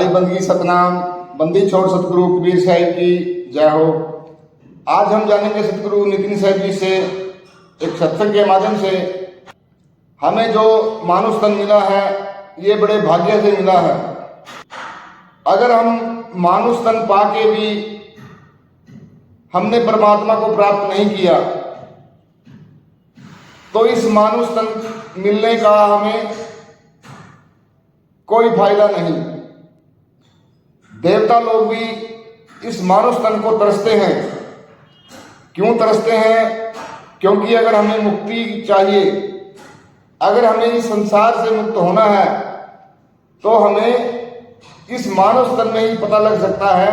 साहिब बंदगी सतनाम, बंदी छोड़ सतगुरु कबीर साहिब की जय हो। आज हम जानेंगे सतगुरु नितिन साहिब जी से एक सत्संग के माध्यम से हमें जो मानुष तन मिला है ये बड़े भाग्य से मिला है। अगर हम मानुष तन पाके भी हमने परमात्मा को प्राप्त नहीं किया तो इस मानुष तन मिलने का हमें कोई फायदा नहीं। देवता लोग भी इस मानुष तन को तरसते हैं। क्यों तरसते हैं? क्योंकि अगर हमें मुक्ति चाहिए, अगर हमें इस संसार से मुक्त होना है तो हमें इस मानव तन में ही पता लग सकता है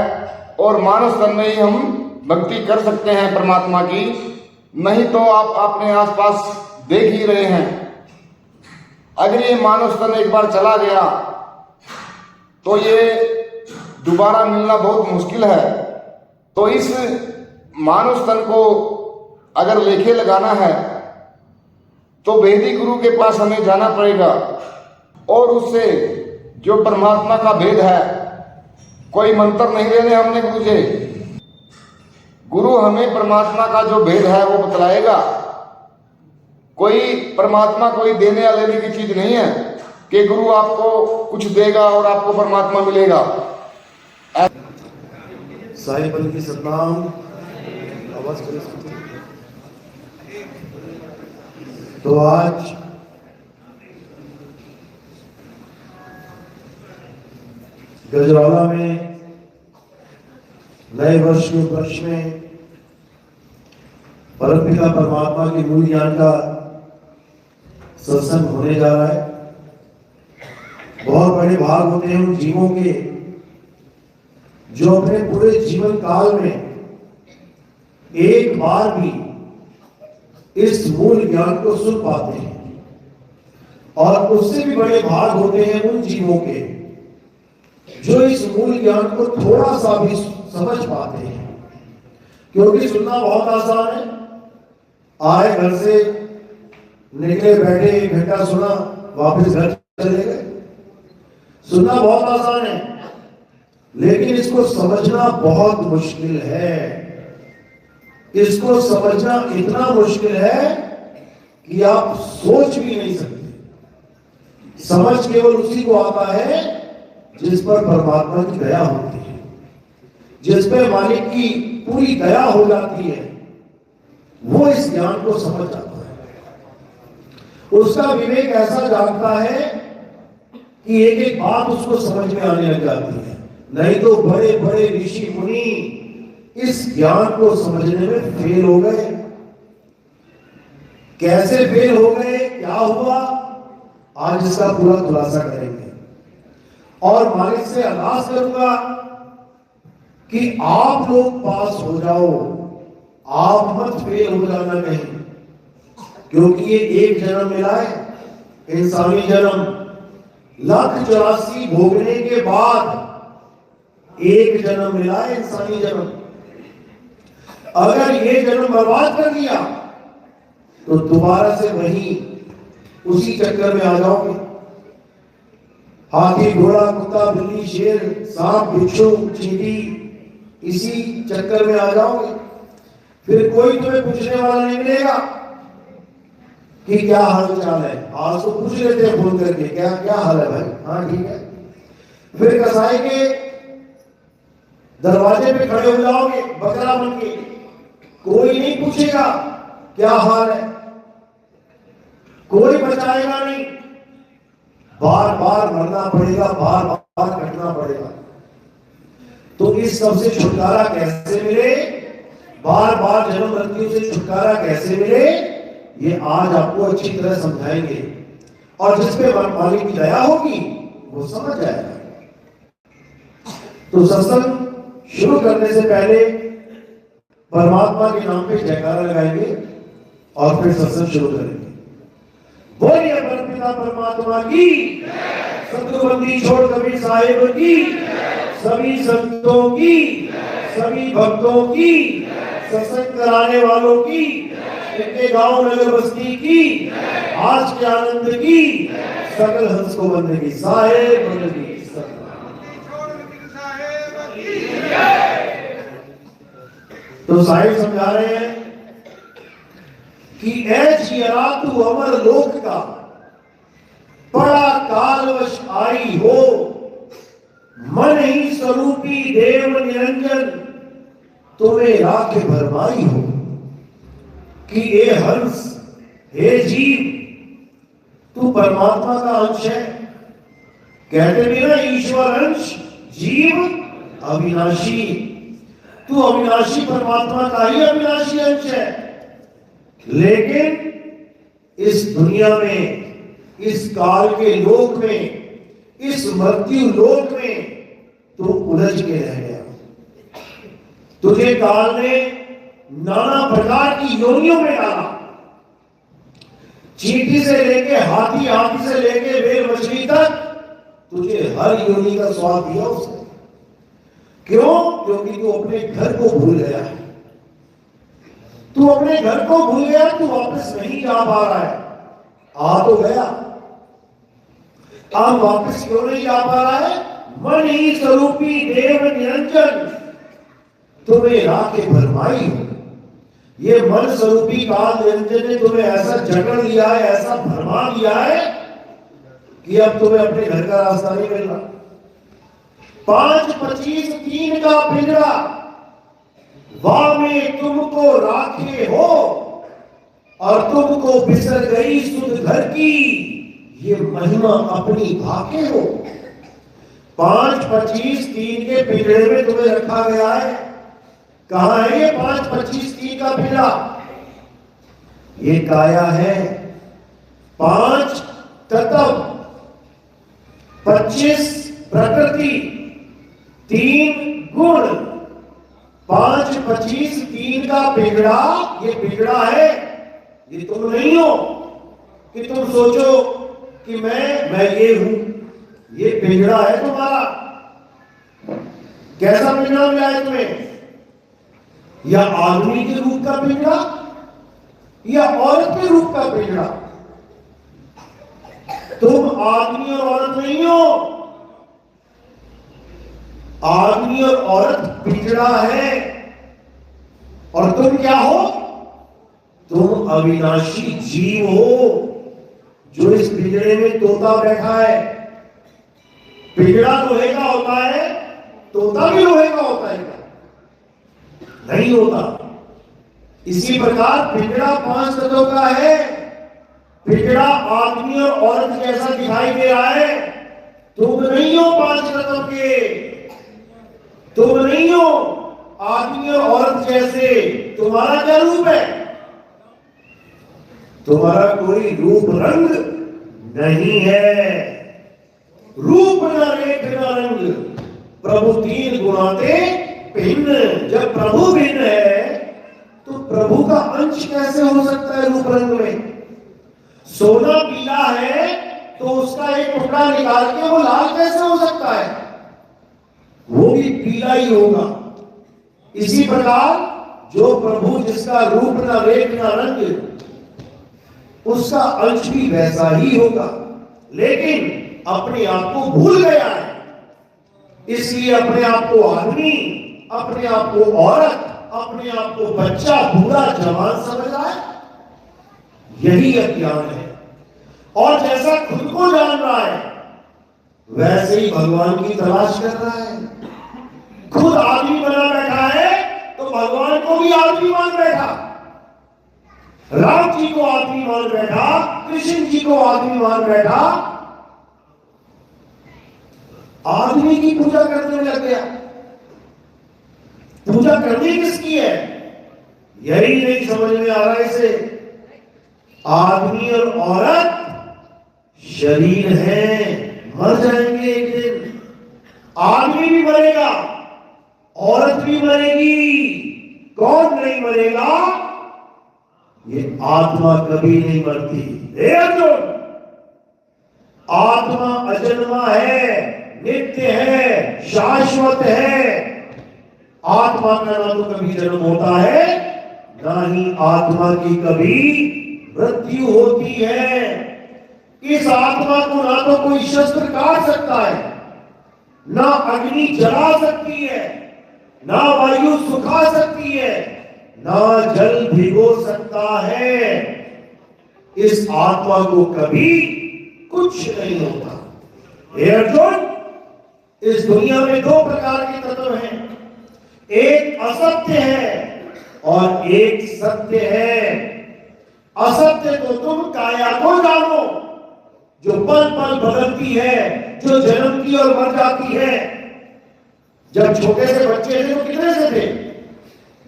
और मानव तन में ही हम भक्ति कर सकते हैं परमात्मा की। नहीं तो आप अपने आसपास देख ही रहे हैं, अगर ये मानव तन एक बार चला गया तो ये दोबारा मिलना बहुत मुश्किल है। तो इस मानव तन को अगर लेखे लगाना है तो वैदिक गुरु के पास हमें जाना पड़ेगा और उससे जो परमात्मा का भेद है, कोई मंत्र नहीं लेने हमने गुरु से, गुरु हमें परमात्मा का जो भेद है वो बतलाएगा। कोई परमात्मा कोई देने या लेने की चीज नहीं है कि गुरु आपको कुछ देगा और आपको परमात्मा मिलेगा। साहिब बंदगी सतनाम। आवाज तो आज गजराला में नए वर्ष के उपलक्ष्य में परमपिता परमात्मा के मूल ज्ञान का सत्संग होने जा रहा है। बहुत बड़े भाग होते हैं उन जीवों के जो अपने पूरे जीवन काल में एक बार भी इस मूल ज्ञान को सुन पाते हैं, और उससे भी बड़े भाग होते हैं उन जीवों के जो इस मूल ज्ञान को थोड़ा सा भी समझ पाते हैं। क्योंकि सुनना बहुत आसान है, आए घर से निकले, बैठे, 1 घंटा सुना, वापस घर चले गए। सुनना बहुत आसान है, लेकिन इसको समझना बहुत मुश्किल है। इसको समझना इतना मुश्किल है कि आप सोच भी नहीं सकते। समझ केवल उसी को आता है जिस पर परमात्मा की दया होती है, जिस पर मालिक की पूरी दया हो जाती है, वो इस ज्ञान को समझ जाता है। उसका विवेक ऐसा जागता है कि एक एक बात उसको समझ में आने लग जाती है। नहीं तो बड़े बड़े ऋषि मुनि इस ज्ञान को समझने में फेल हो गए। कैसे फेल हो गए, क्या हुआ, आज इसका पूरा खुलासा करेंगे। और मालिक से अरदास करूंगा कि आप लोग पास हो जाओ, आप मत फेल हो जाना कहीं। क्योंकि ये एक जन्म मिला है, इंसानी जन्म, 1,84 भोगने के बाद एक जन्म मिला है, इंसानी जन्म। अगर ये जन्म बर्बाद कर दिया तो दोबारा से वही उसी चक्कर में आ जाओगे। हाथी, घोड़ा, कुत्ता, बिल्ली, शेर, सांप, बिच्छू, चींटी, इसी चक्कर में आ जाओगे। फिर कोई तुम्हें पूछने वाला नहीं मिलेगा कि क्या हाल चाल है। आज तो पूछ लेते हैं फोन करके, क्या क्या हाल है भाई, हाँ ठीक है। फिर कसाई के दरवाजे पे खड़े हो जाओगे बकरा बन के, कोई नहीं पूछेगा क्या हाल है, कोई बचाएगा नहीं। बार बार मरना पड़ेगा, बार बार कटना पड़ेगा। तो इस सब से छुटकारा कैसे मिले, बार बार जन्म मृत्यु से छुटकारा कैसे मिले, ये आज आपको अच्छी तरह समझाएंगे। और जिस पे मालिक की दया होगी वो समझ जाएगा। तो सत्संग शुरू करने से पहले परमात्मा के नाम पे जयकारा लगाएंगे और फिर सत्संग शुरू करेंगे। बोलिए परमपिता परमात्मा की, सतगुरु बंदी छोड़ कबीर साहिब की, सभी संतों की, सभी भक्तों की, सत्संग कराने वालों की, इनके गांव नगर बस्ती की, आज के आनंद की, सकल हंस को बंदगी साहिब बंदगी। तो साहिब समझा रहे हैं कि ऐ जियरा तू अमर लोक का बड़ा कालवश आई हो, मन ही स्वरूपी देव निरंजन तुम्हें राखे भरमाई हो। कि ए हंस, हे जीव, तू परमात्मा का अंश है। कहते भी ना, ईश्वर अंश जीव अविनाशी। तू अविनाशी परमात्मा का ही अविनाशी अंश है। लेकिन इस दुनिया में, इस काल के लोक में, इस मृत्यु लोक में तू उलझ के रह गया। तुझे काल ने नाना प्रकार की योनियों में डाला। चींटी से लेके हाथी, हाथी से लेके वेल मछली तक तुझे हर योनि का स्वाद दिया उसने। क्यों? क्योंकि तू अपने घर को भूल गया है। तू अपने घर को भूल गया, तू वापस नहीं जा पा रहा है। आ तो गया, अब वापस क्यों नहीं जा पा रहा है? मन ही स्वरूपी देव निरंजन तुम्हें राखे भरमाई हो। ये मन स्वरूपी काल निरंजन ने तुम्हें ऐसा जकड़ लिया है, ऐसा भरमा दिया है कि अब तुम्हें अपने घर का रास्ता नहीं मिल रहा। 5, 25, 3 का पिंजरा, वाह में तुमको राखे हो और तुमको बिसर गई सुध घर की, ये महिमा अपनी भाके हो। 5, 25, 3 के पिंजरे में तुम्हें रखा गया है। कहां है ये 5, 25, 3 का पिंजरा? ये काया है। 5 तत्व, 25 प्रकृति, 3 गुण। 5, 25, 3 का पिंजरा, ये पिंजरा है। ये तुम नहीं हो कि तुम सोचो कि मैं ये हूं। ये पिंजरा है तुम्हारा। कैसा पिंजरा मिला है तुम्हें? या आदमी के रूप का पिंजरा या औरत के रूप का पिंजरा? तुम आदमी और औरत नहीं हो। आदमी और औरत पिंजरा है। और तुम क्या हो? तुम अविनाशी जीव हो, जो इस पिंजरे में तोता बैठा है। पिंजरा लोहे का होता है, तोता भी लोहे का होता है क्या? नहीं होता। इसी प्रकार पिंजरा 5 तत्वों का है। पिंजरा आदमी और औरत जैसा दिखाई दे रहा है। तुम नहीं हो 5 तत्वों के। तुम नहीं हो आदमी और औरत जैसे। तुम्हारा क्या रूप है? तुम्हारा कोई रूप रंग नहीं है। रूप न रेख न रंग, प्रभु 3 गुणाते भिन्न। जब प्रभु भिन्न है तो प्रभु का अंश कैसे हो सकता है रूप रंग में? सोना पीला है तो उसका एक टुकड़ा निकाल के वो लाल कैसे हो सकता है? वो भी पीला ही होगा। इसी प्रकार जो प्रभु, जिसका रूप न रेख न रंग, उसका अंश भी वैसा ही होगा। लेकिन अपने आप को भूल गया है। इसलिए अपने आप को आदमी, अपने आप को औरत, अपने आप को बच्चा, बूढ़ा, जवान समझ रहा है। यही अज्ञान है। और जैसा खुद को जान रहा है, वैसे ही भगवान की तलाश कर रहा है। खुद आदमी बना बैठा है तो भगवान को भी आदमी मान बैठा। राम जी को आदमी मान बैठा, कृष्ण जी को आदमी मान बैठा। आदमी की पूजा करने लग गया। पूजा करनी किसकी है? यही नहीं समझ में आ रहा इसे। आदमी और औरत शरीर है, मर जाएंगे एक दिन। आदमी भी मरेगा, औरत भी मरेगी। कौन नहीं मरेगा? ये आत्मा कभी नहीं मरती। अर्जुन, आत्मा अजन्मा है, नित्य है, शाश्वत है। आत्मा का ना तो कभी जन्म होता है, ना ही आत्मा की कभी मृत्यु होती है। इस आत्मा को ना तो कोई शस्त्र काट सकता है, ना अग्नि जला सकती है, ना वायु सुखा सकती है, ना जल भिगो सकता है। इस आत्मा को कभी कुछ नहीं होता। हे अर्जुन, इस दुनिया में दो प्रकार के तत्व हैं, एक असत्य है और एक सत्य है। असत्य तो तुम काया को जानो, जो पल पल बदलती है, जो जन्मती और मर जाती है। जब छोटे से बच्चे थे तो कितने से थे?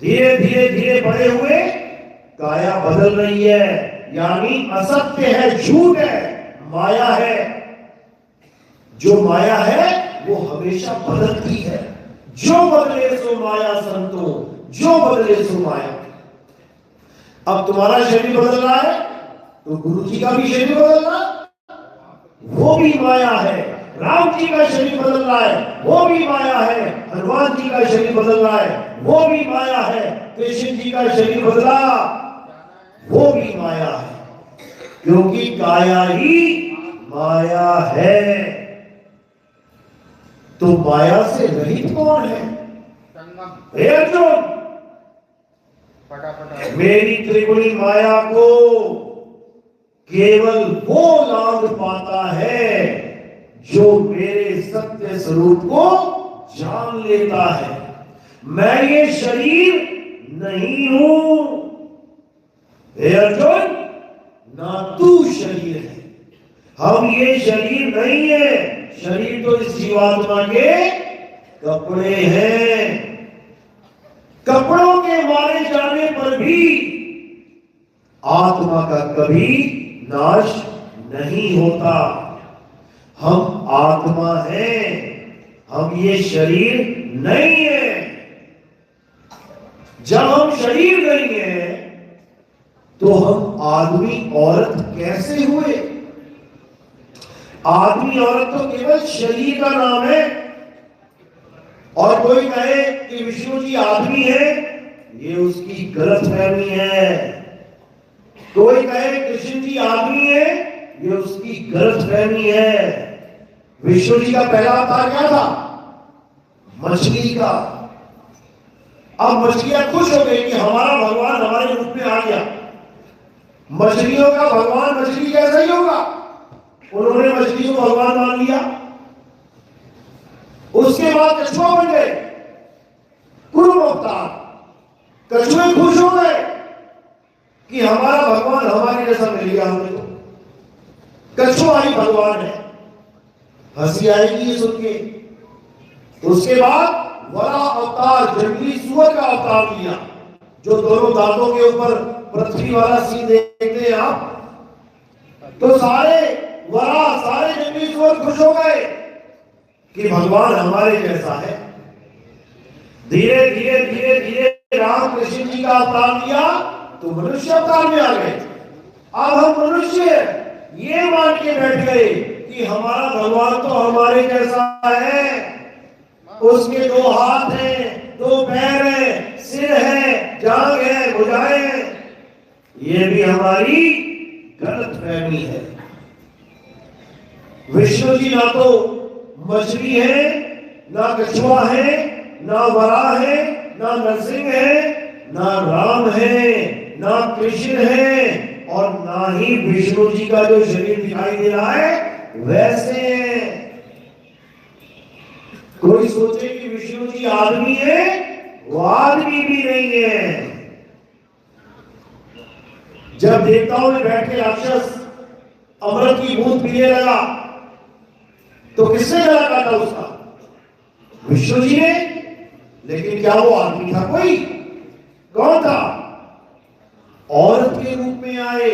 धीरे धीरे धीरे बड़े हुए, काया बदल रही है, यानी असत्य है, झूठ है, माया है। जो माया है वो हमेशा बदलती है। जो बदले सो माया संतो, जो बदले सो माया। अब तुम्हारा शरीर बदल रहा है तो गुरु जी का भी शरीर बदल रहा है, वो भी माया है। राम जी का शरीर बदल रहा है, वो भी माया है। हनुमान जी का शरीर बदल रहा है, वो भी माया है। कृष्ण जी का शरीर बदला, वो भी माया है, क्योंकि काया ही माया है। तो माया से रहित कौन है? हे अर्जुन, मेरी त्रिगुणी माया को केवल वो लांघ पाता है जो मेरे सत्य स्वरूप को जान लेता है। मैं ये शरीर नहीं हूं। हे अर्जुन, ना तू शरीर है, हम ये शरीर नहीं है। शरीर तो इस जीवात्मा के कपड़े हैं। कपड़ों के मारे जाने पर भी आत्मा का कभी नाश नहीं होता। हम आत्मा हैं, हम ये शरीर नहीं है। जब हम शरीर नहीं है तो हम आदमी औरत कैसे हुए? आदमी औरत तो केवल शरीर का नाम है। और कोई कहे कि विष्णु जी आदमी है, ये उसकी गलतफहमी है। कोई कहे कृष्ण जी आदमी है, ये उसकी गलतफहमी है। विष्णु जी का पहला अवतार क्या था? मछली का। अब मछलियां खुश हो गई कि हमारा भगवान हमारे रूप में आ गया। मछलियों का भगवान मछली कैसा ही होगा? उन्होंने मछली को भगवान मान लिया। उसके बाद कछुआ बन गए, कुरुम अवतार। कछुए खुश हो गए कि हमारा भगवान हमारे जैसा मिल गया हमें। तो कछुआ ही भगवान है। हंसी आएगी ये सुन के। उसके बाद वरा अवतार, जंगली सुअर का अवतार लिया, जो दोनों दांतों के ऊपर पृथ्वी वाला सीन देखते हैं आप। तो सारे वरा, सारे जंगली सुअर खुश हो गए कि भगवान हमारे जैसा है। धीरे धीरे धीरे धीरे राम कृष्ण जी का अवतार लिया तो मनुष्य अवतार में आ गए। अब हम मनुष्य ये मान के बैठ गए कि हमारा भगवान तो हमारे जैसा है। उसके दो हाथ हैं, दो पैर हैं, सिर है, जांघ है, भुजाएं हैं। ये भी हमारी गलतफहमी है। विष्णु जी ना तो मछली है, ना कछुआ है, ना वराह है, ना नरसिंह है, ना राम है, ना कृष्ण है, और ना ही विष्णु जी का जो शरीर दिखाई दे रहा है वैसे है। कोई सोचे कि विष्णु जी आदमी है, वो आदमी भी नहीं है। जब देवताओं में बैठ के राक्षस अमृत की बूंद पीने लगा तो किसने गला काटा उसका? विष्णु जी ने। लेकिन क्या वो आदमी था? कोई कौन था? औरत के रूप में आए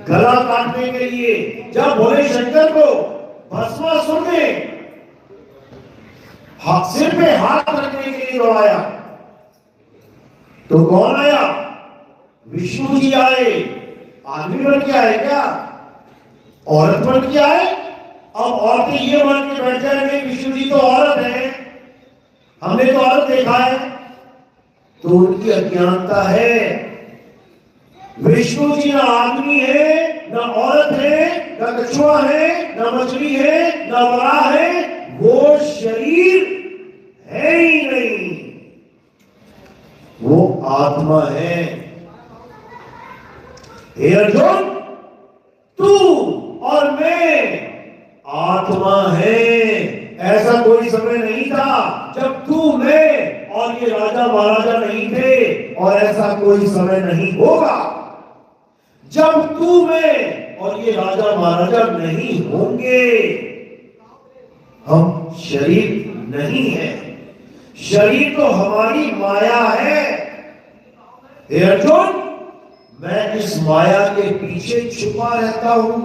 गला काटने के लिए। जब भोले शंकर को भस्मासुर ने सिर पे हाथ रखने के लिए दौड़ाया तो कौन आया? विष्णु जी आए। आदमी बन के आए क्या? औरत बन के आए। अब औरतें ये मान के बैठ जाएंगे विष्णु जी तो औरत है, हमने तो औरत देखा है। तो उनकी अज्ञानता है। विष्णु जी ना आदमी है, ना औरत है, ना कछुआ है, ना मछली है, ना वराह है, वो शरीर है ही नहीं, वो आत्मा है। हे अर्जुन, तू और मैं आत्मा है। ऐसा कोई समय नहीं था जब तू, मैं और ये राजा महाराजा नहीं थे, और ऐसा कोई समय नहीं होगा जब तू, मैं और ये राजा महाराजा नहीं होंगे। हम शरीर नहीं है, शरीर तो हमारी माया है। हे अर्जुन, मैं इस माया के पीछे छुपा रहता हूं।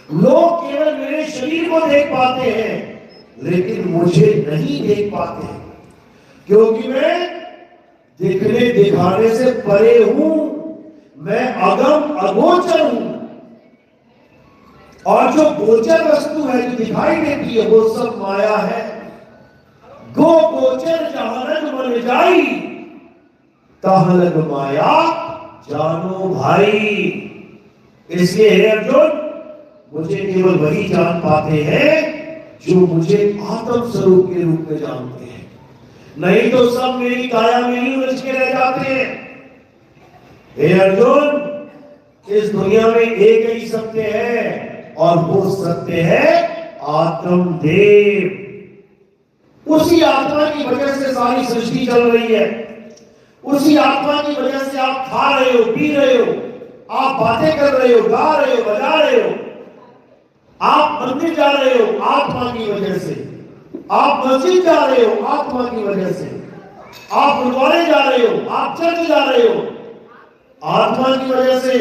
लोग केवल मेरे शरीर को देख पाते हैं, लेकिन मुझे नहीं देख पाते, क्योंकि मैं दिखने दिखाने से परे हूं। मैं अगम अगोचर हूं, और जो गोचर वस्तु है, जो दिखाई देती है, वो सब माया है। गो गोचर जहां मन जाई, तहां लग माया जानो भाई। इसलिए हे अर्जुन, मुझे केवल वही जान पाते हैं जो मुझे आत्म स्वरूप के रूप में जानते हैं, नहीं तो सब मेरी काया में ही उलझ के रह जाते हैं। हे अर्जुन, इस दुनिया में एक ही सत्य है, और वो सत्य है आत्मदेव। उसी आत्मा की वजह से सारी सृष्टि चल रही है, उसी आत्मा की वजह से आप खा रहे हो, पी रहे हो, आप बातें कर रहे हो, गा रहे हो, बजा रहे हो, आप मंदिर जा रहे हो आत्मा की वजह से, आप मस्जिद जा रहे हो आत्मा की वजह से, आप गुरुद्वारे जा रहे हो, आप चर्च जा रहे हो आत्मा की वजह से,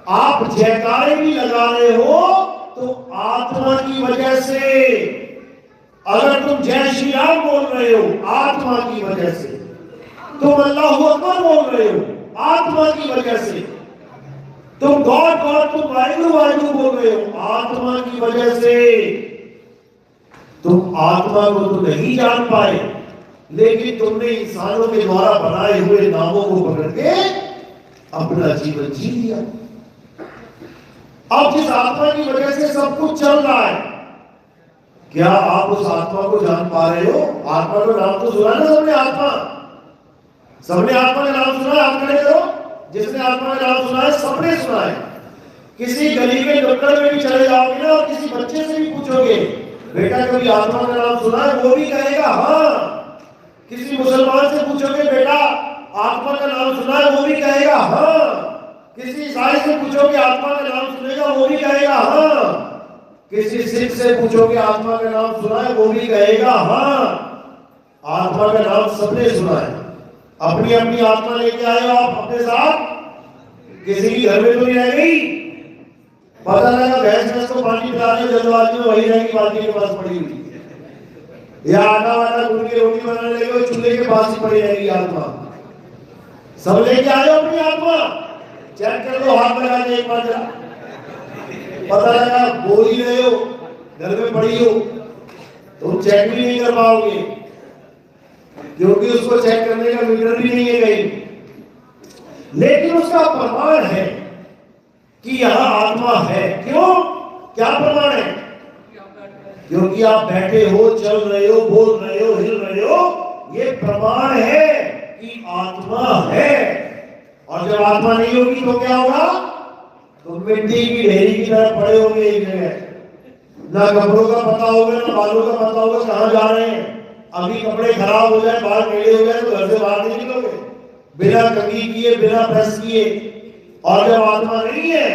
आप जयकारे भी लगा रहे हो तो आत्मा की वजह से, अगर तुम जय श्री राम बोल रहे हो आत्मा की वजह से, तुम अल्लाहू अकबर बोल रहे हो आत्मा की वजह से, तुम गॉड गॉड, तुम वाहिगुरु वाहिगुरु बोल रहे हो आत्मा की वजह से। तुम आत्मा को तो नहीं जान पाए, लेकिन तुमने इंसानों के द्वारा बनाए हुए नामों को पकड़ के अपना जीवन जी लिया। अब जिस आत्मा की वजह से सब कुछ चल रहा है, क्या आप उस आत्मा को जान पा रहे हो? आत्मा का नाम तो सुना ना सबने, आत्मा, सबने आत्मा का नाम सुना है? आप खड़े करो, जिसने आत्मा का नाम सुना है, सबने सुना है। किसी गली के नुक्कड़ में भी चले जाओगे ना, और किसी बच्चे से भी पूछोगे, बेटा कभी आत्मा का नाम सुना है? वो भी कहेगा हाँ। किसी मुसलमान से पूछोगे, बेटा आत्मा का नाम सुना है? वो भी कहेगा हाँ। किसी ईसाई से पूछोगे आत्मा का नाम सुनेगा? वो भी कहेगा हाँ। किसी सिख से पूछोगे आत्मा का नाम सुना है? वो भी कहेगा हाँ। आत्मा का नाम सबने सुना है। अपनी अपनी आत्मा लेके आए हो आप अपने साथ, किसी की घर में तो नहीं रह गई। पता लगा भैंस को पानी पिलाने जल्दबाजी में वही रहेगी, बाल्टी के पास पड़ी हुई, या आटा वाटा गुड़ की रोटी बनाने लगे चूल्हे के पास ही पड़ी रहेगी आत्मा। सब लेके आए हो अपनी आत्मा, चेक कर लो, हाथ लगा के एक बार जरा। पता लगा बोल ही रहे हो, घर में पड़ी हो, तुम चेक भी नहीं कर पाओगे, क्योंकि उसको चेक करने का मीटर भी नहीं है कहीं। लेकिन उसका प्रमाण है कि यहां आत्मा है। क्यों? क्या प्रमाण है? क्योंकि आप बैठे हो, चल रहे हो, बोल रहे हो, हिल रहे हो, ये प्रमाण है कि आत्मा है। और जब आत्मा नहीं होगी तो क्या होगा? तो मिट्टी की ढेरी की तरह पड़े होंगे एक जगह, ना कपड़ों का पता होगा, ना बालों का पता होगा कहां जा रहे हैं। अभी कपड़े खराब हो जाए, बाल टेढ़े हो जाए तो घर से बाहर नहीं निकलोगे, बिना कंघी किए, बिना प्रेस किए। और जब आत्मा नहीं है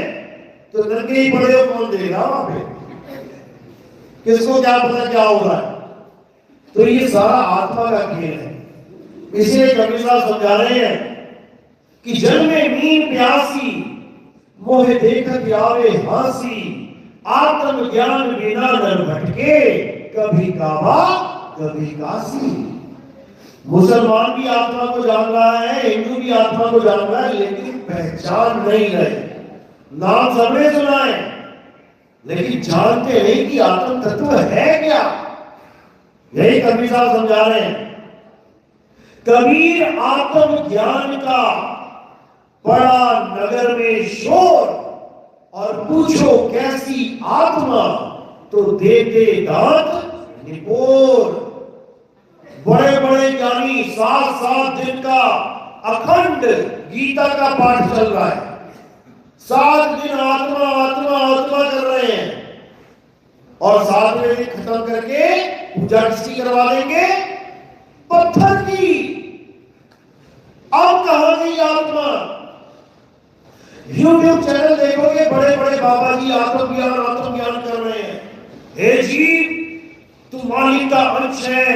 तो नंगे ही पड़े हो, कौन देगा वहां पे? किसको क्या पता क्या होगा? तो ये सारा आत्मा का खेल है। इसलिए कबीर साहब समझा रहे हैं कि जल में नींद प्यासी, मोहे देखत आवे हासी, आत्म ज्ञान बिना नर भटके, कभी काबा कभी काशी। मुसलमान भी आत्मा को जान रहा है, हिंदू भी आत्मा को जान रहा है, लेकिन पहचान नहीं रहे। नाम सबने सुना है, लेकिन जानते नहीं कि आत्म तत्व है क्या। यही कबीर साहब समझा रहे हैं। कबीर आत्म ज्ञान का बड़ा नगर में शोर, और पूछो कैसी आत्मा, तो देते दांत रिपोर्ट। बड़े बड़े ज्ञानी 7-7 दिन का अखंड गीता का पाठ चल रहा है, 7 दिन आत्मा आत्मा आत्मा कर रहे हैं, और 7वें दिन खत्म करके पूजा किसकी करवा देंगे? पत्थर की। अब कहां गई आत्मा? यूट्यूब चैनल देखोगे, बड़े बड़े बाबा जी आत्मज्ञान कर रहे हैं। हे जीव, तू मालिक का अंश है,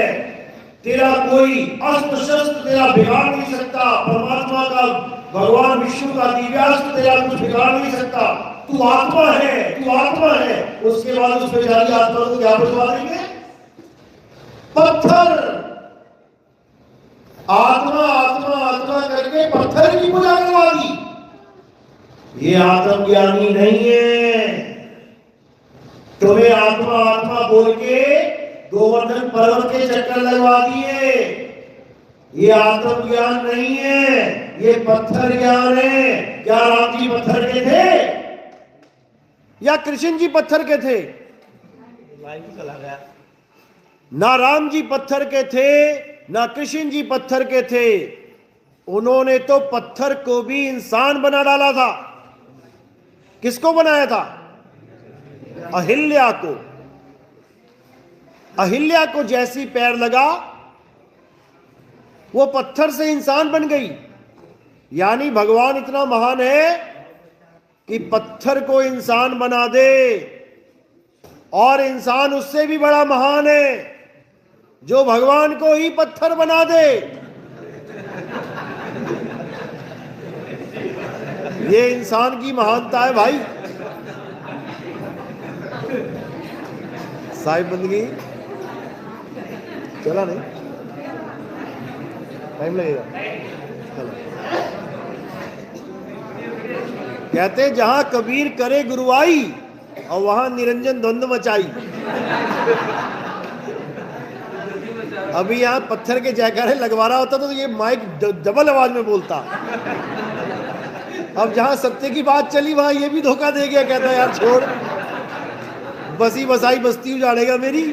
तेरा कोई अस्त्र शस्त्र तेरा बिगाड़ नहीं सकता, परमात्मा का, भगवान विष्णु का दिव्यास्त्र तेरा कुछ बिगाड़ नहीं सकता, तू आत्मा है, तू आत्मा है। उसके बाद उस बेचारी आत्मा को क्या बुझवा देंगे? पत्थर। आत्मा आत्मा आत्मा करके पत्थर की पूजा करवा दी। ये आत्मज्ञानी नहीं है। तुम्हें आत्मा आत्मा बोल के गोवर्धन पर्वत के चक्कर लगवा दिए। ये आत्मज्ञान नहीं है, ये पत्थर ज्ञान है। क्या राम जी पत्थर के थे या कृष्ण जी पत्थर के थे? ना राम जी पत्थर के थे, ना कृष्ण जी पत्थर के थे। उन्होंने तो पत्थर को भी इंसान बना डाला था। किसको बनाया था? अहिल्या को। अहिल्या को जैसी पैर लगा, वो पत्थर से इंसान बन गई। यानी भगवान इतना महान है कि पत्थर को इंसान बना दे, और इंसान उससे भी बड़ा महान है जो भगवान को ही पत्थर बना दे। ये इंसान की महानता है भाई। साहिब बंदगी चला नहीं, टाइम लगेगा। चलो। कहते जहां कबीर करे गुरुआई, और वहां निरंजन द्वंद्व मचाई। अभी यहां पत्थर के जयकारे लगवा रहा होता तो ये माइक डबल आवाज में बोलता। अब जहां सत्य की बात चली वहां ये भी धोखा दे गया। कहता यार छोड़, बसी बसाई बस्ती उजाड़ेगा मेरी।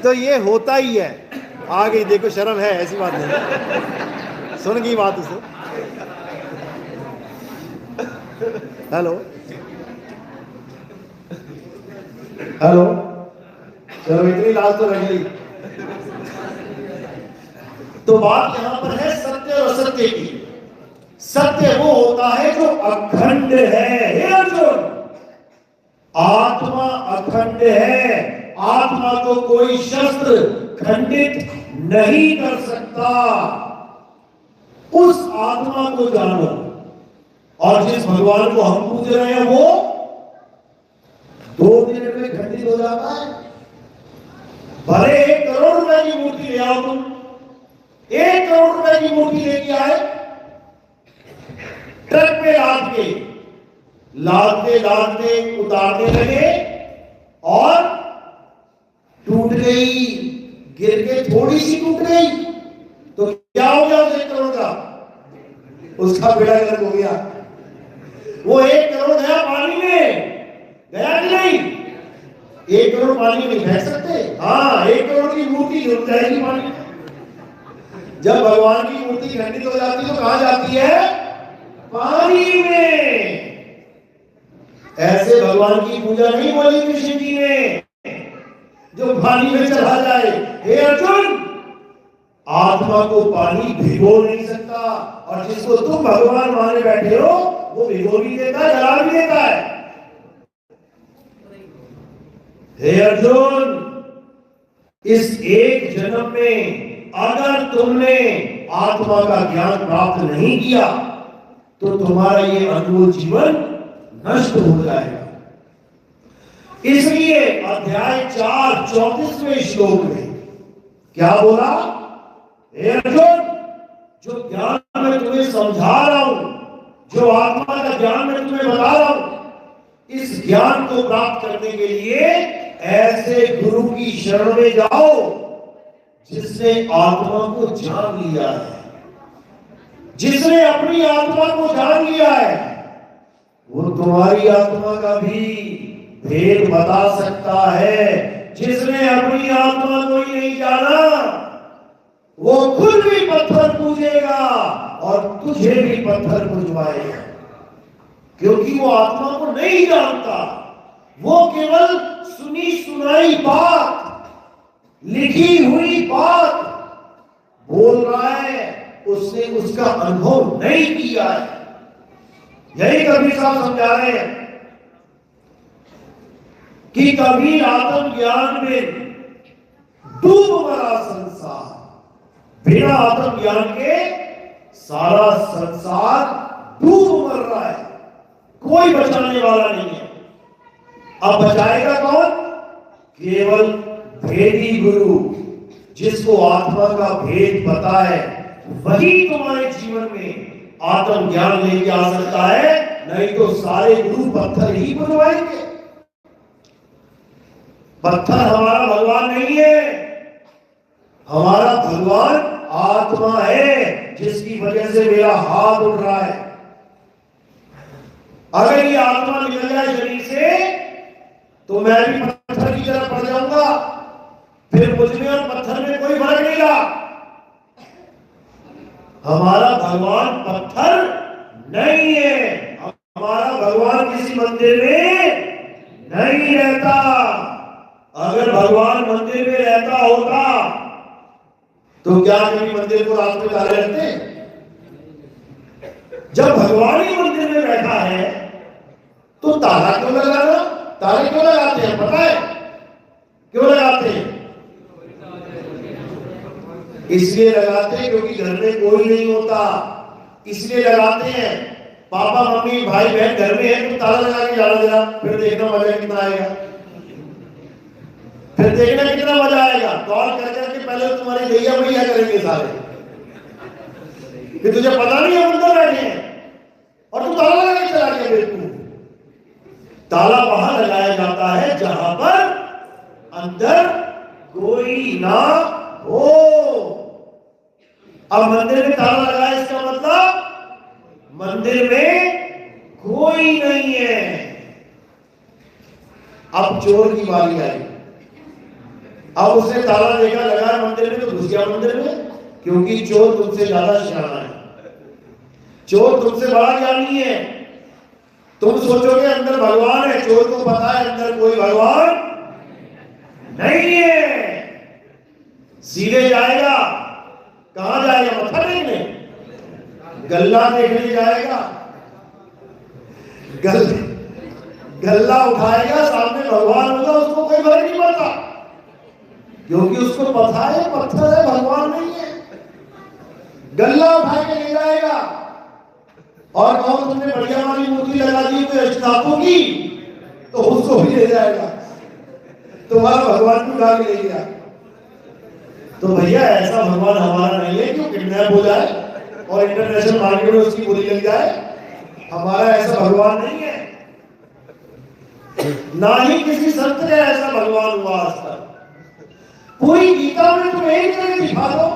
तो ये होता ही है। आ गई देखो, शर्म है, ऐसी बात नहीं। सुन गई बात उसे। हेलो हेलो, चलो इतनी लाज तो रख ली। तो बात यहां पर है सत्य और असत्य की। सत्य वो होता है जो अखंड है। हे अर्जुन, आत्मा अखंड है। आत्मा को कोई शस्त्र खंडित नहीं कर सकता। उस आत्मा को जानो। और जिस भगवान को हम पूज रहे हैं वो 2 मिनट में खंडित हो जाता है। भले 1 करोड़ रुपए की मूर्ति ले आओ तुम, 1 करोड़ रुपए की मूर्ति लेके आए, ट्रक पे लादते लादते उतारने लगे और टूट गई, गिर के थोड़ी सी टूट गई, तो क्या हो गया उस 1 करोड़ का? उसका बेड़ा गर्क हो गया। वो 1 करोड़ गया पानी में, गया कि नहीं? 1 करोड़ पानी में नहीं फेंक सकते। हाँ, 1 करोड़ की मूर्ति डूब जाएगी पानी में। जब भगवान की मूर्ति खंडित हो जाती है तो कहां जाती है? पानी में। ऐसे भगवान की पूजा नहीं बोली कृष्ण जी ने जो पानी में चला जाए। हे अर्जुन, आत्मा को पानी भिगो नहीं सकता, और जिसको तुम भगवान माने बैठे हो वो भिगो भी देता है, जला भी देता है। हे अर्जुन, इस एक जन्म में अगर तुमने आत्मा का ज्ञान प्राप्त नहीं किया तो तुम्हारा ये अनमोल जीवन नष्ट हो जाएगा। इसलिए अध्याय 4 34वें श्लोक में क्या बोला? हे अर्जुन, जो ज्ञान मैं तुम्हें समझा रहा हूं, जो आत्मा का ज्ञान मैं तुम्हें बता रहा हूं, इस ज्ञान को प्राप्त करने के लिए ऐसे गुरु की शरण में जाओ जिसने आत्मा को जान लिया है। जिसने अपनी आत्मा को जान लिया है वो तुम्हारी आत्मा का भी भेद बता सकता है। जिसने अपनी आत्मा को ही नहीं जाना वो खुद भी पत्थर पूजेगा और तुझे भी पत्थर पूजवाएगा, क्योंकि वो आत्मा को नहीं जानता। वो केवल सुनी सुनाई बात, लिखी हुई बात बोल रहा है, उसने उसका अनुभव नहीं किया है। यही कबीर साहब समझा रहे हैं कि कबीर आत्मज्ञान में डूब मरा संसार। बिना आत्मज्ञान के सारा संसार डूब मर रहा है, कोई बचाने वाला नहीं है। अब बचाएगा कौन? केवल भेदी गुरु, जिसको आत्मा का भेद पता है, वही तुम्हारे जीवन में आत्मज्ञान लेके आ सकता है। नहीं तो सारे गुरु पत्थर ही बुलवाएंगे। पत्थर हमारा भगवान नहीं है, हमारा भगवान आत्मा है, जिसकी वजह से मेरा हाथ उठ रहा है। अगर ये आत्मा निकल जाए शरीर से तो मैं भी पत्थर की तरह पड़ जाऊंगा। फिर मुझ में और पत्थर में कोई फर्क नहीं रहा। हमारा भगवान पत्थर नहीं है, हमारा भगवान किसी मंदिर में नहीं रहता। अगर भगवान मंदिर में रहता होता तो क्या कभी मंदिर को रात में ताले रखते? जब भगवान ही मंदिर में बैठा है तो ताला क्यों लगाना? ताले क्यों लगाते हैं पता है? क्यों लगाते हैं? इसलिए लगाते हैं क्योंकि घर में कोई नहीं होता, इसलिए लगाते हैं। पापा मम्मी भाई बहन घर में है तो ताला लगा के जाना जरा, फिर देखना मजा कितना आएगा। फिर देखना कितना मजा आएगा। कॉल कर करके पहले तो तुम्हारी भैया भैया करेंगे सारे, कि तुझे पता नहीं है अंदर बैठे हैं और तू ताला लगा के चला गया। बेवकूफ, ताला वहां लगाया जाता है जहां पर अंदर कोई ना हो। अब मंदिर में ताला लगाया, इसका मतलब मंदिर में कोई नहीं है। अब चोर की बारी आई। अब उसने ताला देखा लगा मंदिर में तो घुस गया मंदिर में, क्योंकि चोर तुमसे ज्यादा सियाना है, चोर तुमसे बड़ा ज्ञानी है। तुम सोचोगे अंदर भगवान है, चोर को पता है अंदर कोई भगवान नहीं है। सीधे जाएगा, कहां जाएगा? मत्था देखने, गल्ला देखने जाएगा। गल्ला उठाएगा, सामने भगवान होगा, उसको कोई फर्क नहीं पड़ता, क्योंकि उसको पता है पत्थर है, भगवान नहीं है। गल्ला उठा के ले जाएगा और कौन तुमने बढ़िया वाली मूर्ति लगा दी तो अष्टापों की, तो उसको भी ले जाएगा। तुम्हारा भगवान को उठा के ले गया। तो भैया ऐसा भगवान हमारा नहीं है, क्यों किडनैप हो जाए और इंटरनेशनल मार्केट में उसकी बोली लग जाए। हमारा ऐसा भगवान नहीं है, ना ही किसी संत ने ऐसा भगवान हुआ आज तक। पूरी गीता में तुम एक जगह दिखा दो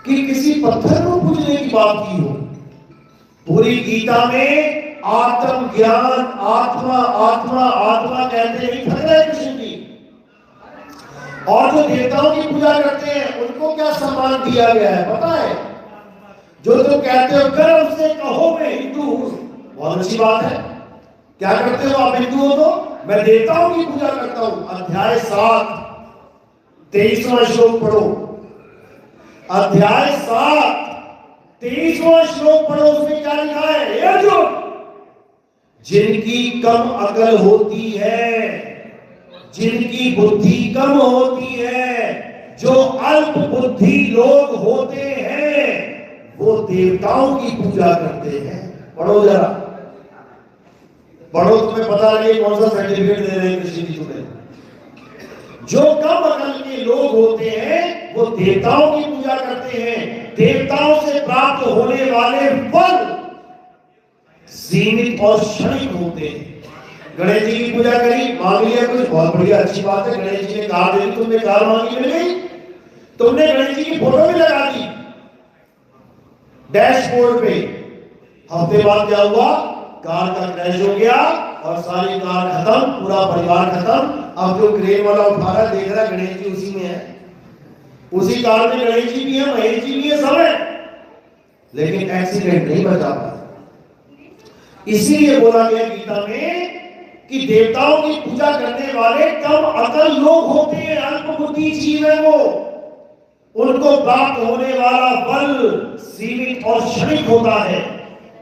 कि किसी पत्थर को पूजने की बात की हो। पूरी गीता में आत्मज्ञान, आत्मा आत्मा आत्मा कहते ही थक रहे कृष्ण जी। और जो देवताओं की पूजा करते हैं उनको क्या सम्मान दिया गया है पता है? जो तुम कहते हो गर्व से कहो मैं हिंदू हूं, बहुत अच्छी बात है। क्या करते हो आप हिंदू हो? तो मैं देवताओं की पूजा करता हूं। अध्याय 7 23वां श्लोक पढ़ो। अध्याय 7 23वां श्लोक पढ़ो, उसमें क्या लिखा है? ये जो जिनकी कम अकल होती है, जिनकी बुद्धि कम होती है, जो अल्प बुद्धि लोग होते हैं, वो देवताओं की पूजा करते हैं। पढ़ो जरा, पढ़ो, तुम्हें पता लगे कौन सा सर्टिफिकेट दे रहे हैं कृषि की तुम्हें। जो कम अकल के लोग होते हैं वो देवताओं की पूजा करते हैं। देवताओं से प्राप्त होने वाले फल सीमित और क्षणिक होते हैं। गणेश जी की पूजा करी, मांग लिया कुछ, बहुत बढ़िया अच्छी बात है। गणेश जी ने कार दे दी, तुमने कार मांगी मिल गई, तुमने गणेश जी की फोटो भी लगा दी डैशबोर्ड पे। हफ्ते बाद क्या हुआ? कार का क्रैश हो गया, और सारी कार खत्म, पूरा परिवार खत्म। अब जो क्रेन वाला उठा रहा देख रहा गणेश जी उसी में है, उसी कार में गणेश जी भी है, महेश जी भी है, सब है, लेकिन एक्सीडेंट नहीं बचा पाया। इसीलिए बोला गया गीता में कि देवताओं की पूजा करने वाले कम अकल लोग होते हैं, अल्प बुद्धि जीव है वो, उनको प्राप्त होने वाला बल सीमित और क्षणिक होता है।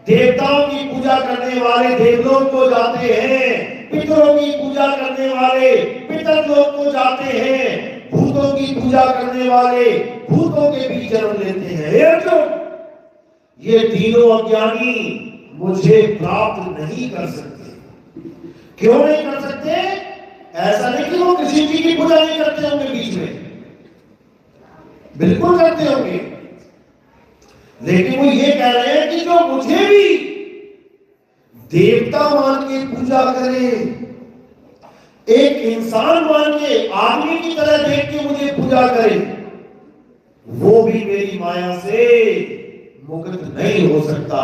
देवताओं की पूजा करने वाले देवलोक को जाते हैं, पितरों की पूजा करने वाले पितरलोक को जाते हैं, भूतों की पूजा करने वाले भूतों के भी जन्म लेते हैं। हे अर्जुन, ये तीनों अज्ञानी मुझे प्राप्त नहीं कर सकते। क्यों नहीं कर सकते? ऐसा नहीं कि वो किसी जी की पूजा नहीं करते होंगे बीच में, बिल्कुल करते होंगे, लेकिन वो ये कह रहे हैं कि जो मुझे भी देवता मान के पूजा करे, एक इंसान मान के आदमी की तरह देख के मुझे पूजा करे, वो भी मेरी माया से मुक्त नहीं हो सकता,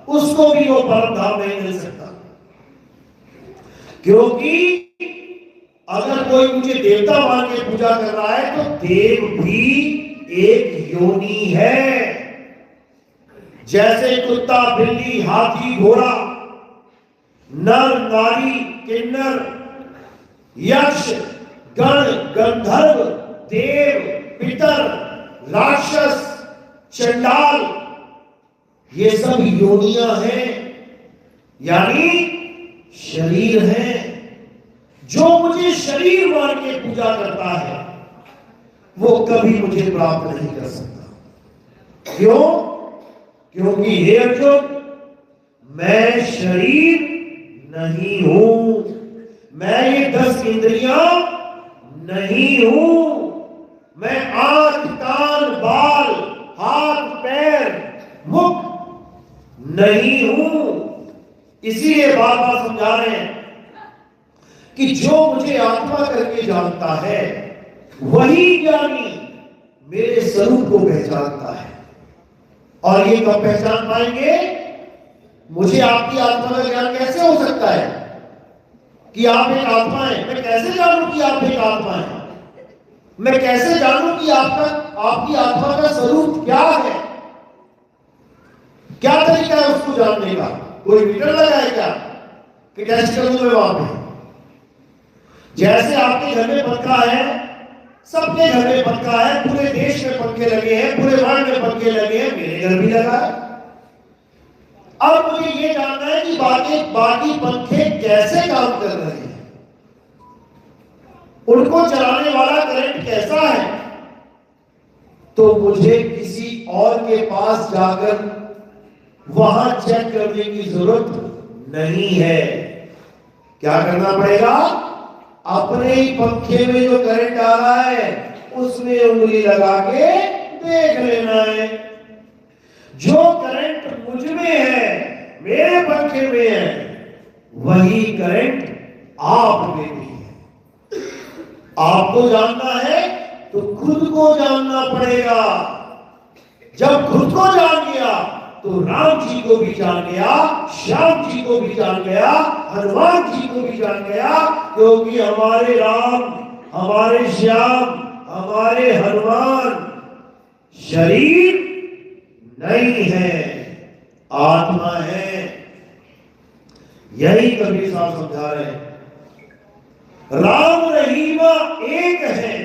उसको भी वो परम धाम नहीं मिल सकता। क्योंकि अगर कोई मुझे देवता मान के पूजा कर रहा है तो देव भी एक योनि है। जैसे कुत्ता, बिल्ली, हाथी, घोड़ा, नर, नारी, किन्नर, यक्ष, गण, गंधर्व, देव, पितर, राक्षस, चंडाल, ये सब योनियां हैं, यानी शरीर है। जो मुझे शरीर मान के पूजा करता है वो कभी मुझे प्राप्त नहीं कर सकता। क्यों? क्योंकि हे अर्जुन, मैं शरीर नहीं हूं, मैं ये 10 इंद्रियां नहीं हूं, मैं आंख, कान, बाल, हाथ, पैर, मुख नहीं हूं। इसीलिए बार बार समझा रहे हैं कि जो मुझे आत्मा करके जानता है वही ज्ञानी मेरे स्वरूप को पहचानता है। और ये कब पहचान पाएंगे? मुझे आपकी आत्मा का ज्ञान कैसे हो सकता है कि आप एक आत्मा है? मैं कैसे जानूं कि आप एक आत्मा है? मैं कैसे जानूं कि आपकी आत्मा का स्वरूप क्या है? क्या तरीका है उसको जानने का? कोई मीटर लगा है क्या कि टेस्ट करूं मैं वहां पे? जैसे आपके घर में पंखा है, सबके घर में पंखा है, पूरे देश में पंखे लगे हैं, पूरे वर्ल्ड में पंखे लगे हैं, मेरे घर भी लगा है। अब मुझे ये जानना है कि बाकी पंखे कैसे काम कर रहे हैं, उनको चलाने वाला करंट कैसा है। तो मुझे किसी और के पास जाकर वहां चेक करने की जरूरत नहीं है। क्या करना पड़ेगा? अपने ही पंखे में जो करंट आ रहा है उसमें उंगली लगा के देख लेना है। जो करंट मुझ में है, मेरे पंखे में है, वही करंट आप में भी है। आपको जानना है तो खुद को जानना पड़ेगा। जब खुद को जान गया तो राम जी को भी जान गया, श्याम जी को भी जान गया, हनुमान जी को भी जान गया। क्योंकि हमारे राम, हमारे श्याम, हमारे हनुमान शरीर नहीं है, आत्मा है। यही कबीर साहब समझा रहे हैं। राम रहीमा एक है,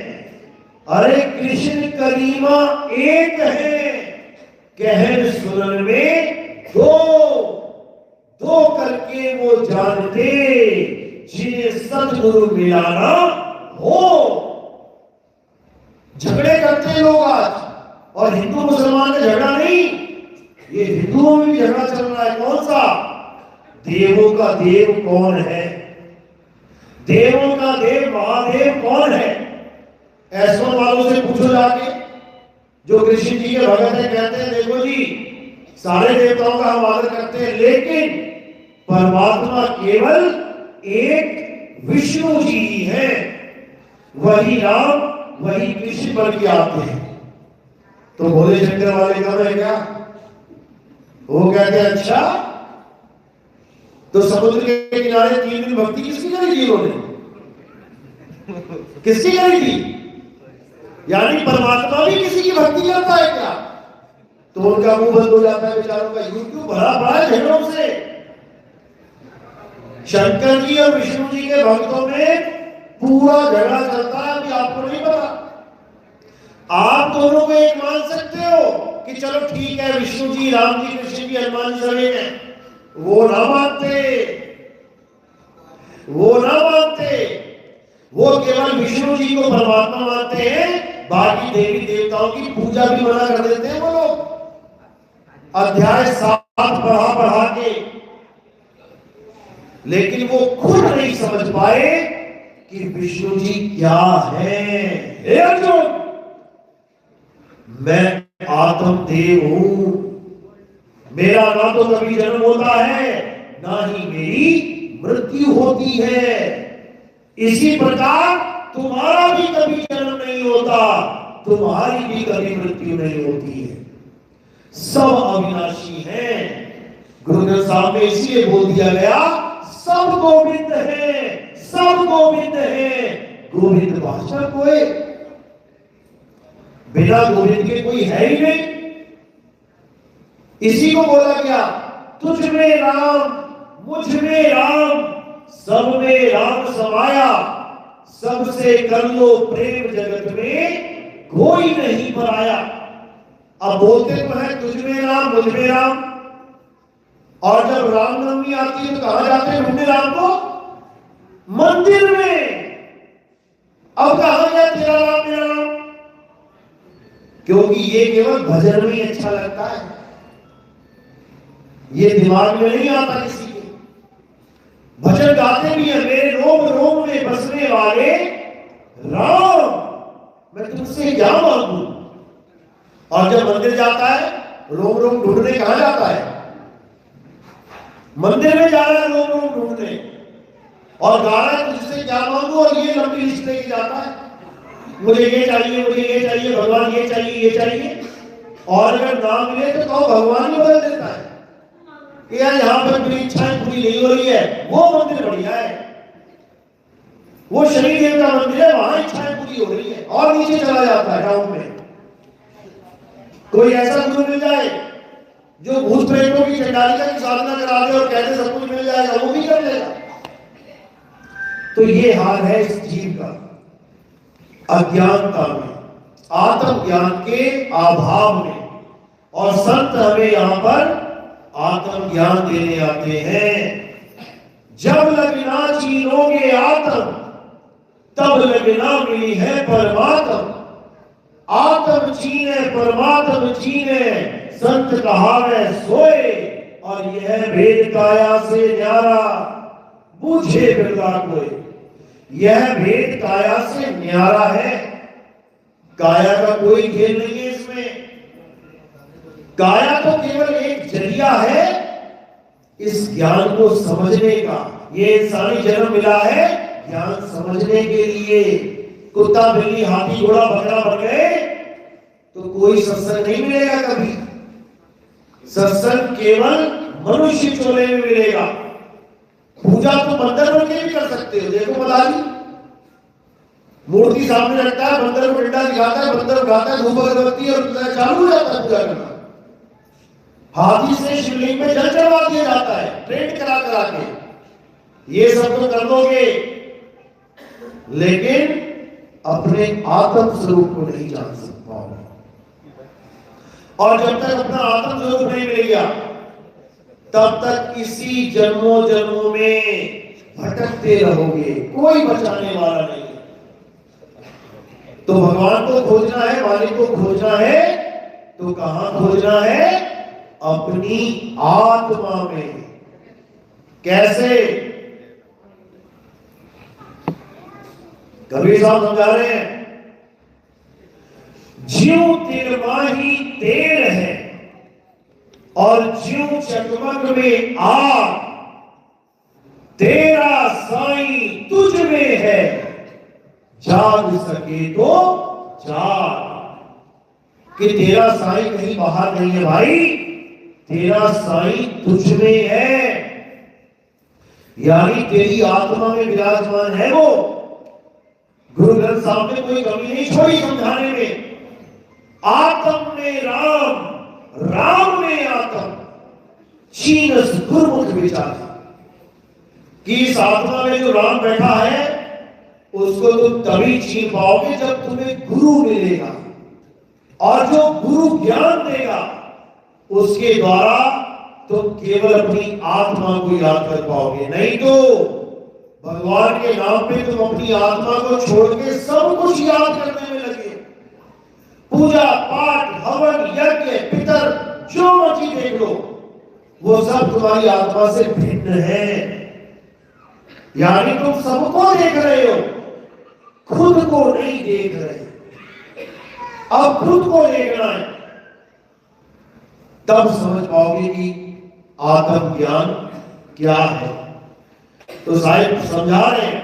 अरे कृष्ण करीमा एक है। कहन सुनन में दो दो करके वो जानते, जिन्हें सतगुरु मिलाना हो। झगड़े करते हैं लोग आज, और हिंदू मुसलमान का झगड़ा नहीं, ये हिंदुओं में भी झगड़ा चल रहा है। कौन सा? देवों का देव कौन है? देवों का देव महादेव कौन है? ऐसों वालों से पूछो जाके, जो कृष्ण जी के भगत है, कहते हैं देखो जी सारे देवताओं का हम आदर करते हैं, लेकिन परमात्मा केवल एक विष्णु जी ही है, वही राम, वही कृष्ण बन के आते हैं। तो भोले शंकर वाले कब है क्या? वो कहते हैं अच्छा तो समुद्र के किनारे 3 दिन भक्ति किसकी करी थी उन्होंने? किसकी करी थी? यानी परमात्मा भी किसी की भक्ति करता है क्या? तो उनका मुंह बंद हो जाता है बेचारों का। यूट्यूब भरा पड़ा है झगड़ों से। शंकर जी और विष्णु जी के भक्तों में पूरा झगड़ा चलता है। अभी आपको नहीं पता। आप दोनों को एक मान सकते हो कि चलो ठीक है, विष्णु जी, राम जी, कृष्ण जी, हनुमान जी सब एक हैं। वो ना मानते, वो ना मानते। वो केवल विष्णु जी को परमात्मा मानते हैं, बाकी देवी देवताओं की पूजा भी मना कर देते हैं वो लोग। अध्याय 7 पढ़ा पढ़ा के, लेकिन वो खुद नहीं समझ पाए कि विष्णु जी क्या है। हे अर्जुन, मैं आत्मदेव हूं। मेरा ना तो कभी जन्म होता है, ना ही मेरी मृत्यु होती है। इसी प्रकार तुम्हारा भी कभी जन्म नहीं होता, तुम्हारी भी कभी मृत्यु नहीं होती है। सब अविनाशी हैं। गुरु ग्रंथ साहब में इसलिए बोल दिया गया, सब गोविंद है, सब गोविंद है। गोविंद भाषा कोई, बिना गोविंद के कोई है ही नहीं। इसी को बोला गया, तुझ में राम, मुझ में राम, सब में राम समाया। सबसे कर लो प्रेम, जगत में कोई नहीं पराया। अब बोलते तो है तुझ में राम, मुझ में राम, और जब रामनवमी आती है तो कहां जाते हैं ढूंढने राम को? मंदिर में। अब कहा गया तेरा राम मेरा राम? क्योंकि ये केवल भजन में ही अच्छा लगता है, ये दिमाग में नहीं आता किसी के। भजन गाते भी है, मेरे रोम रोम में बसने वाले राम, मैं तुमसे क्या मांगू। और जब मंदिर जाता है, रोम रोम ढूंढने कहां जाता है? मंदिर में जा रहा है रोम रोम ढूंढने, और गा रहा है तुझसे क्या मांगू, और ये लंबी लिस्ट लेके जाता है, मुझे ये चाहिए, मुझे ये चाहिए, भगवान ये चाहिए, ये चाहिए। और अगर ना मिले तो कहो भगवान ही बदल देता है कि यार यहां पर मेरी इच्छाएं पूरी नहीं हो रही है, वो मंदिर बढ़िया है, वो शनि देव का मंदिर है, वहां इच्छाएं पूरी हो रही है, और नीचे चला जाता है गांव में। कोई ऐसा गुरु मिल जाए जो भूत प्रेतों की चंडालिका की साधना करा दे और कहते सब कुछ मिल जाएगा, वो भी कर लेगा। तो ये हाल है इस जीव का, अज्ञानता में, आत्मज्ञान के अभाव में। और संत हमें यहां पर आत्मज्ञान देने आते हैं। जब लगना चीनोगे आत्म, तब लगना मिली है परमात्म। आत्म चीने परमात्म चीने, संत कहावे सोए। और यह भेद काया से न्यारा, बूझे बिरला कोई। यह भेद काया से न्यारा है। काया का कोई खेल नहीं है इसमें। काया तो केवल एक जरिया है इस ज्ञान को समझने का। ये इंसानी जन्म मिला है ज्ञान समझने के लिए। कुत्ता बिल्ली हाथी घोड़ा बकरा बन गए तो कोई सत्संग नहीं मिलेगा कभी। सत्संग केवल मनुष्य चोले में मिलेगा। पूजा तो बंदर बन के भी कर सकते हो। देखो बदाली मूर्ति सामने रखता है, बंदर को डंडा दिखाता है, बंदर उठाता है, धूप अगरबत्ती और चालू हो जाता है पूजा करना। हाथी से शिवलिंग में जल चढ़वा दिया जाता है, ट्रेंड करा करा के। ये सब तो कर लोगे, लेकिन अपने आत्म स्वरूप को नहीं जान सकता। और जब तक अपना आत्म स्वरूप नहीं मिलेगा, तब तक इसी जन्मों जन्मों में भटकते रहोगे, कोई बचाने वाला नहीं। तो भगवान को खोजना है, मालिक को खोजना है, तो कहां खोजना है? अपनी आत्मा में। कैसे? कबीर साहब समझा रहे हैं, ज्यों तिरमाही तेल है और ज्यों चकमक में आग, तेरा साईं तुझ में है, जाग सके तो जाग। कि तेरा साईं कहीं बाहर नहीं है भाई, तेरा साईं तुझ में है। यानी तेरी आत्मा में विराजमान है वो। गुरु ग्रंथ साहब ने कोई कमी नहीं छोड़ी समझाने में। आत्म में राम, राम में आत्म, चीनस गुरमुख विचार। कि इस आत्मा में जो राम बैठा है उसको तुम तभी छीन पाओगे जब तुम्हें गुरु मिलेगा, और जो गुरु ज्ञान देगा उसके द्वारा तुम केवल अपनी आत्मा को याद कर पाओगे। नहीं तो भगवान के नाम पे तुम अपनी आत्मा को छोड़ के सब कुछ याद करने में लगे। पूजा पाठ हवन यज्ञ पितर जो मर्जी देख लो, वो सब तुम्हारी आत्मा से भिन्न है। यानी तुम सबको देख रहे हो, खुद को नहीं देख रहे। अब खुद को देखना है, तब समझ पाओगे कि आत्म ज्ञान क्या है। तो साहिब समझा रहे हैं,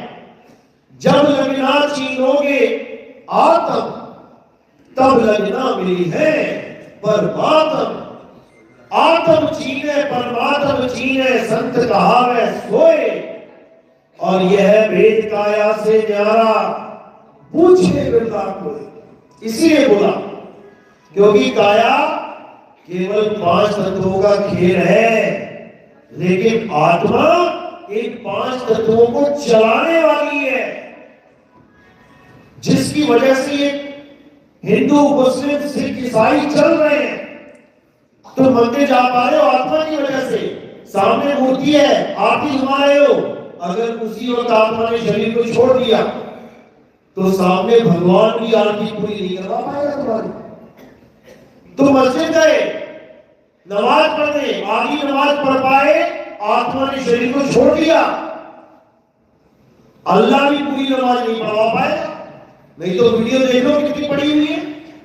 जब लगना चीनोगे आत्म, तब लगना मिली है परमात्म। आत्म चीने परमात्म चीने, संत कहावे सोए। और यह वेद काया से न्यारा, पूछे बिरला कोई। इसीलिए बोला क्योंकि काया केवल 5 तत्वों का खेल है, लेकिन आत्मा इन 5 तत्वों को चलाने वाली है। जिसकी वजह से ये हिंदू मुस्लिम सिख ईसाई चल रहे हैं। तो मंदिर जा पा रहे हो आत्मा की वजह से। सामने मूर्ति है, आप ही घुमा रहे हो। अगर उसी वक्त आत्मा ने शरीर को छोड़ दिया तो सामने भगवान की आरती पूरी नहीं करवा पाएगा तुम्हारी। तो मस्जिद गए नमाज पढ़ने, आधी नमाज पढ़ पाए, आत्मा ने शरीर को छोड़ दिया, अल्लाह भी पूरी नमाज नहीं पढ़वा पाएगा। नहीं तो वीडियो देख लो कितनी पड़ी हुई है,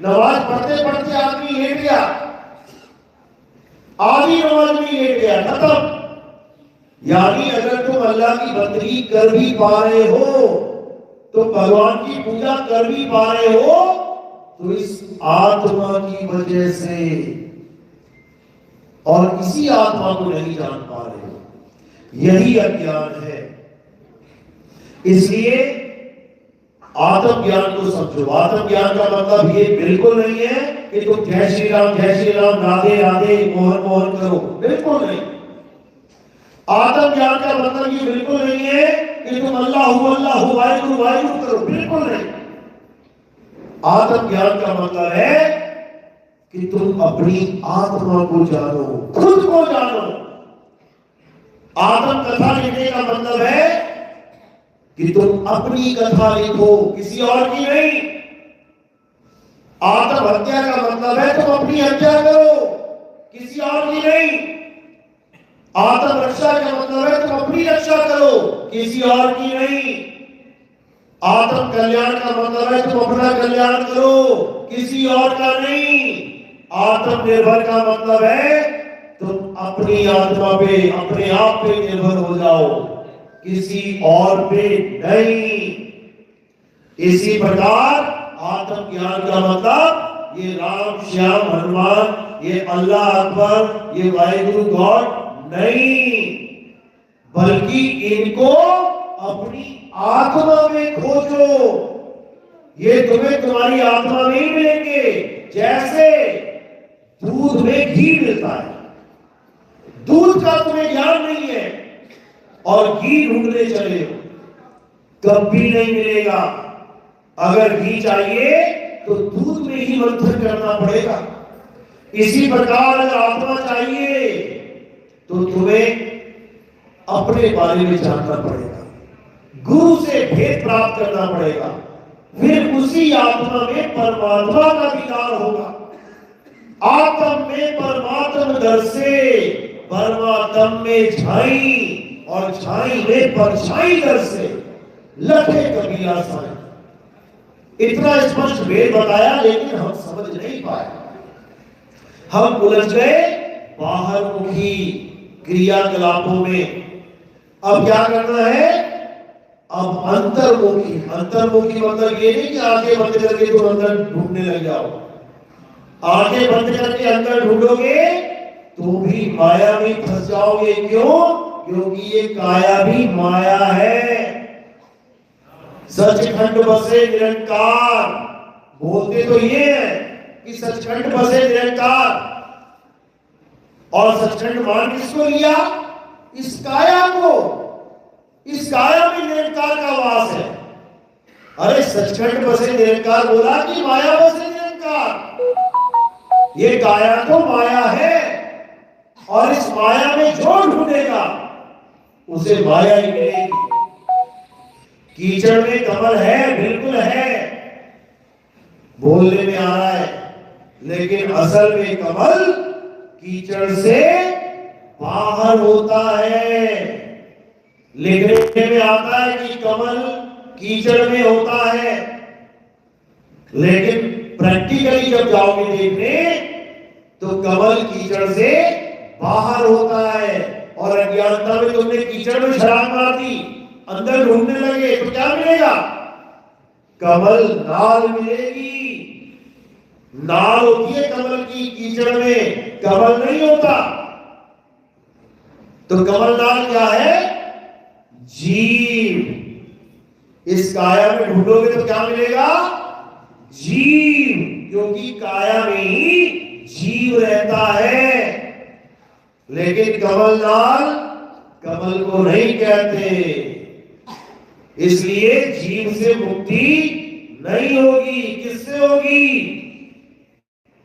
नमाज पढ़ते पढ़ते आदमी लेट गया, आधी नमाज में लेट गया, खत्म। यानी अगर तुम अल्लाह की बंदगी कर भी पा रहे हो, तो भगवान की पूजा कर भी पा रहे हो, तो इस आत्मा की वजह से, और इसी आत्मा को नहीं जान पा रहे हो। यही अज्ञान है। इसलिए आत्म ज्ञान को समझो। आत्म ज्ञान का मतलब ये बिल्कुल नहीं है कि तुम जय श्री राम राधे राधे मोहन मोहन करो, बिल्कुल नहीं। आत्म ज्ञान का मतलब ये बिल्कुल नहीं है कि तुम अल्लाह वाहिगुरु वाहिगुरु करो, बिल्कुल नहीं। आत्म ज्ञान का मतलब है कि तुम अपनी आत्मा को जानो, खुद को जानो। आत्म कथा लिखने का मतलब है कि तुम अपनी कथा लिखो, किसी और की नहीं। आत्म हत्या का मतलब है तुम अपनी हत्या करो, किसी और की नहीं। आत्म रक्षा का मतलब है तुम अपनी रक्षा करो, किसी और की नहीं। आत्म कल्याण का मतलब है तुम अपना कल्याण करो, किसी और का नहीं। आत्मनिर्भर का मतलब है तुम अपनी आत्मा पे, अपने आप पे निर्भर हो जाओ, किसी और पे नहीं। इसी प्रकार आत्म ज्ञान का मतलब ये राम श्याम हनुमान, ये अल्लाह अकबर, ये वाहिगुरु गॉड नहीं, बल्कि इनको अपनी आत्मा में खोजो। ये तुम्हें तुम्हारी आत्मा में ही मिलेंगे। जैसे दूध में घी मिलता है, दूध का तुम्हें ज्ञान नहीं है और घी ढूंढने चले हो, कभी नहीं मिलेगा। अगर घी चाहिए तो दूध में ही मंथन करना पड़ेगा। इसी प्रकार अगर आत्मा चाहिए तो तुम्हें अपने बारे में जानना पड़ेगा, गुरु से भेद प्राप्त करना पड़ेगा, फिर उसी आत्मा में परमात्मा का विकार होगा। आत्म में परमात्म दर्शे, परमात्म में छाई, और छाई में परछाई दर्शे, लखे कबीरा साई। इतना स्पष्ट भेद बताया, लेकिन हम समझ नहीं पाए। हम उलझ गए बाहर मुखी क्रियाकलापों में। अब क्या करना है? अब अंतर्मुखी। अंतर्मुखी मतलब ये नहीं कि आंखें बंद करके तुम अंदर ढूंढने लग जाओ। आंखें बंद करके अंदर ढूंढोगे तो भी माया में फंस जाओगे। क्यों? क्योंकि ये काया भी माया है। सचखंड बसे निरंकार, बोलते तो ये है कि सचखंड बसे निरंकार, और सचखंड मान किसको लिया? इस काया को। इस काया में निरंकार का वास है। अरे सचखंड बसे निरंकार बोला कि माया बसे निरंकार? ये काया तो माया है, और इस माया में जो ढूंढेगा उसे माया ही मिलेगी। कीचड़ में कमल है, बिल्कुल है, बोलने में आ रहा है, लेकिन असल में कमल कीचड़ से बाहर होता है। लिखने में आता है कि कमल कीचड़ में होता है, लेकिन प्रैक्टिकली जब जाओगे देखने तो कमल कीचड़ से बाहर होता है। और अज्ञानता में तुमने कीचड़ में छलांग मार दी, अंदर ढूंढने लगे तो क्या मिलेगा? कमल नाल मिलेगी। नाल होती है कमल की, कीचड़ में कमल नहीं होता। तो कमल नाल क्या है? जीव। इस काया में ढूंढोगे तो क्या मिलेगा? जीव, क्योंकि काया में ही जीव रहता है। लेकिन कमल नाल कमल को नहीं कहते, इसलिए जीव से मुक्ति नहीं होगी। किससे होगी?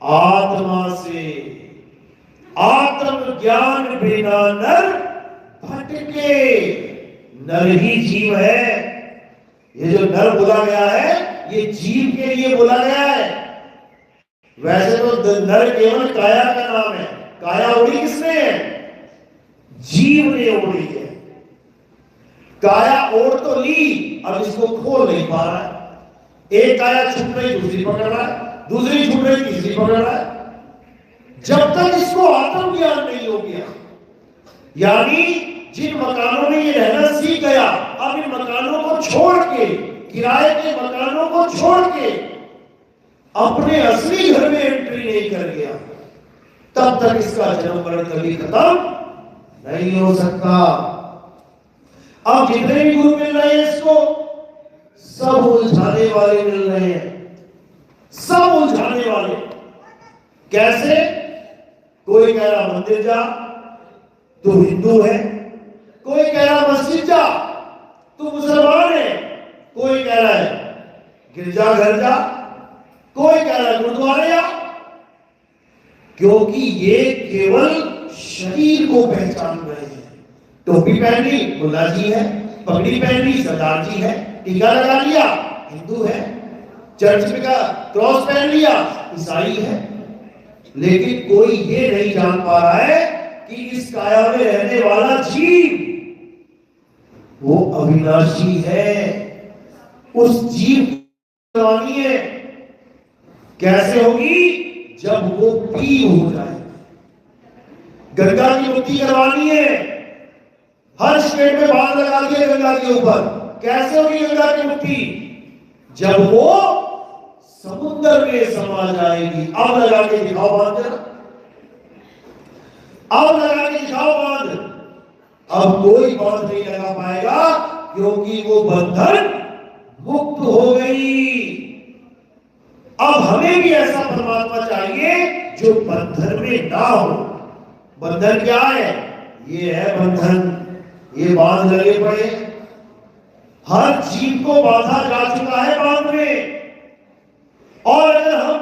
आत्मा से। आत्म ज्ञान बिना नर भटके। नर ही जीव है। ये जो नर बोला गया है ये जीव के लिए बोला गया है। वैसे तो नर केवल काया का नाम है। काया ओढ़ी किसने है? जीव ने ओढ़ी है। काया ओढ़ तो ली, अब इसको खोल नहीं पा रहा है। एक काया छूट रही, दूसरी पकड़ रहा है, दूसरी छूट रही, तीसरी पकड़ रहा है। जब तक इसको आत्मज्ञान नहीं हो गया, यानी जिन मकानों में ये रहना सीख गया, अब इन मकानों को छोड़ के, किराए के मकानों को छोड़ के अपने असली घर में एंट्री नहीं कर गया, तब तक इसका जन्म मरण कभी खत्म नहीं हो सकता। अब जितने भी गुरु मिल रहे हैं इसको, सब उलझाने वाले मिल रहे हैं। सब उलझाने वाले। कैसे? कोई कह रहा मंदिर जा, तू हिंदू है। कोई कह रहा मस्जिद जा, तू मुसलमान है। कोई कह रहा है गिरजाघर जा, कोई कह रहा है गुरुद्वारे जा। क्योंकि ये केवल शरीर को पहचान रहे हैं। टोपी पहन ली, मुल्ला जी है। पगड़ी पहन ली, सरदार जी है। टीका लगा लिया, हिंदू है। चर्च में का क्रॉस पहन लिया, ईसाई है। लेकिन कोई ये नहीं जान पा रहा है कि इस काया में रहने वाला जीव वो अविनाशी है। उस जीव की करवानी है। कैसे होगी? जब वो पी हो जाए। गंगा की मुक्ति करवानी है। हर स्टेट में बांध लगा दिए गंगा के ऊपर। कैसे होगी गंगा की मुक्ति? जब वो समुद्र में समा जाएगी। अब लगा के दिखाओ बांध जरा, अब लगा के दिखाओ बांध। अब कोई बांध नहीं लगा पाएगा, क्योंकि वो बंधन मुक्त हो गई। अब हमें भी ऐसा परमात्मा चाहिए जो बंधन में ना हो। बंधन क्या है? ये है बंधन। ये बांध लगे पड़े। हर जीव को बांधा जा चुका है बांध में। और अगर हम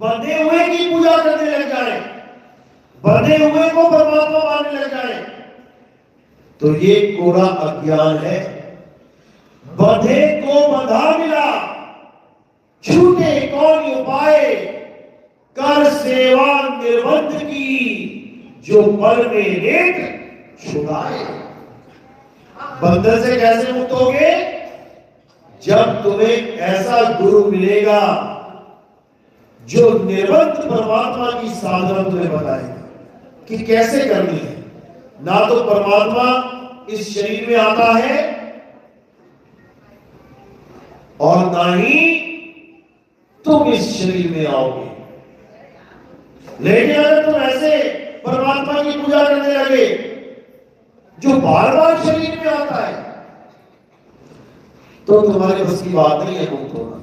बंधे हुए की पूजा करने लग जाए, बंधे हुए को परमात्मा मानने लग जाए, तो ये कोरा अज्ञान है। बंधे को बंधा मिला, छूटे कौन उपाय, कर सेवा निर्बंध की, जो पल में लेट छुड़ाए। बंधन से कैसे मुक्त होगे? जब तुम्हें ऐसा गुरु मिलेगा जो निर्बंध परमात्मा की साधना तुम्हें बताएगा कि कैसे करनी है। ना तो परमात्मा इस शरीर में आता है, और ना ही तुम इस शरीर में आओगे। लेकिन अगर तुम ऐसे परमात्मा की पूजा करने लगे जो बार बार शरीर में आता है, तो तुम्हारे बस की बात नहीं है मुक्त होना।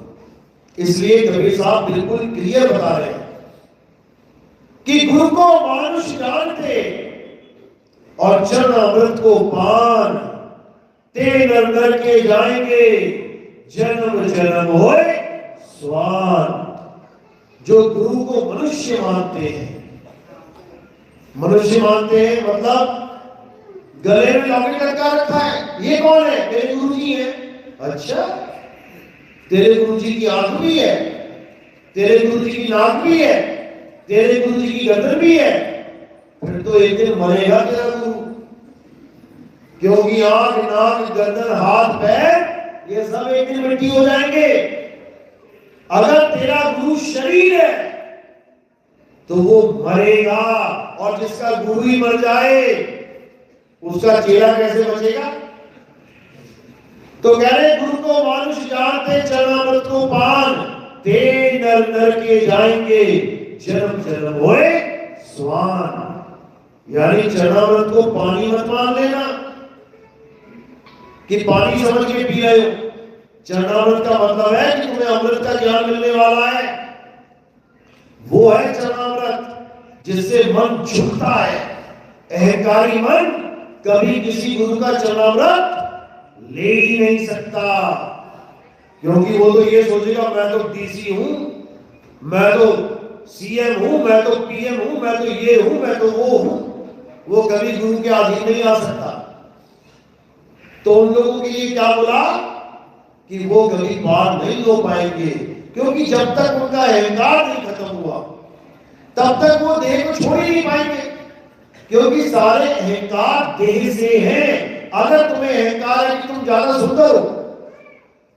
इसलिए कबीर साहब बिल्कुल क्लियर बता रहे हैं कि गुरु को मानुष जानते और चरण अमृत को पान, ते नर नर के जाएंगे जन्म जन्म होए स्वान। जो गुरु को मनुष्य मानते हैं, मनुष्य मानते हैं मतलब गले में लॉकेट लटका रखा है, ये कौन है? मेरे गुरु जी है। अच्छा, तेरे गुरु जी की आंख भी है, तेरे गुरु जी की नाक भी है, तेरे गुरु जी की गर्दन भी है, फिर तो एक दिन मरेगा तेरा गुरु। क्योंकि आंख, नाक, गर्दन, हाथ, पैर ये सब एक दिन मिट्टी हो जाएंगे। अगर तेरा गुरु शरीर है तो वो मरेगा, और जिसका गुरु ही मर जाए उसका चेला कैसे बचेगा? तो कह रहे गुरु को मानुष जानते चरणामृत को पान, ते नर नर के जाएंगे जन्म जन्म होए स्वान। यानी चरणामृत को पानी मत मान लेना कि पानी समझ के पी रहे हो। चरणामृत का मतलब है कि तुम्हें अमृत का ज्ञान मिलने वाला है। वो है चरणामृत जिससे मन झुकता है। अहंकारी मन कभी किसी गुरु का चरणामृत ले ही नहीं सकता, क्योंकि वो तो ये सोचेगा मैं तो डीसी हूं, मैं तो सीएम हूं, मैं तो पीएम हूं, मैं तो ये हूं, मैं तो वो हूं। वो कभी गुरु के अधीन नहीं आ सकता। तो उन लोगों के लिए क्या बोला कि वो कभी पार नहीं हो पाएंगे, क्योंकि जब तक उनका अहंकार नहीं खत्म हुआ तब तक वो देह को छोड़ ही नहीं पाएंगे, क्योंकि सारे अहंकार देह से हैं। अगर तुम्हें अहंकार है कि तुम ज्यादा सुंदर हो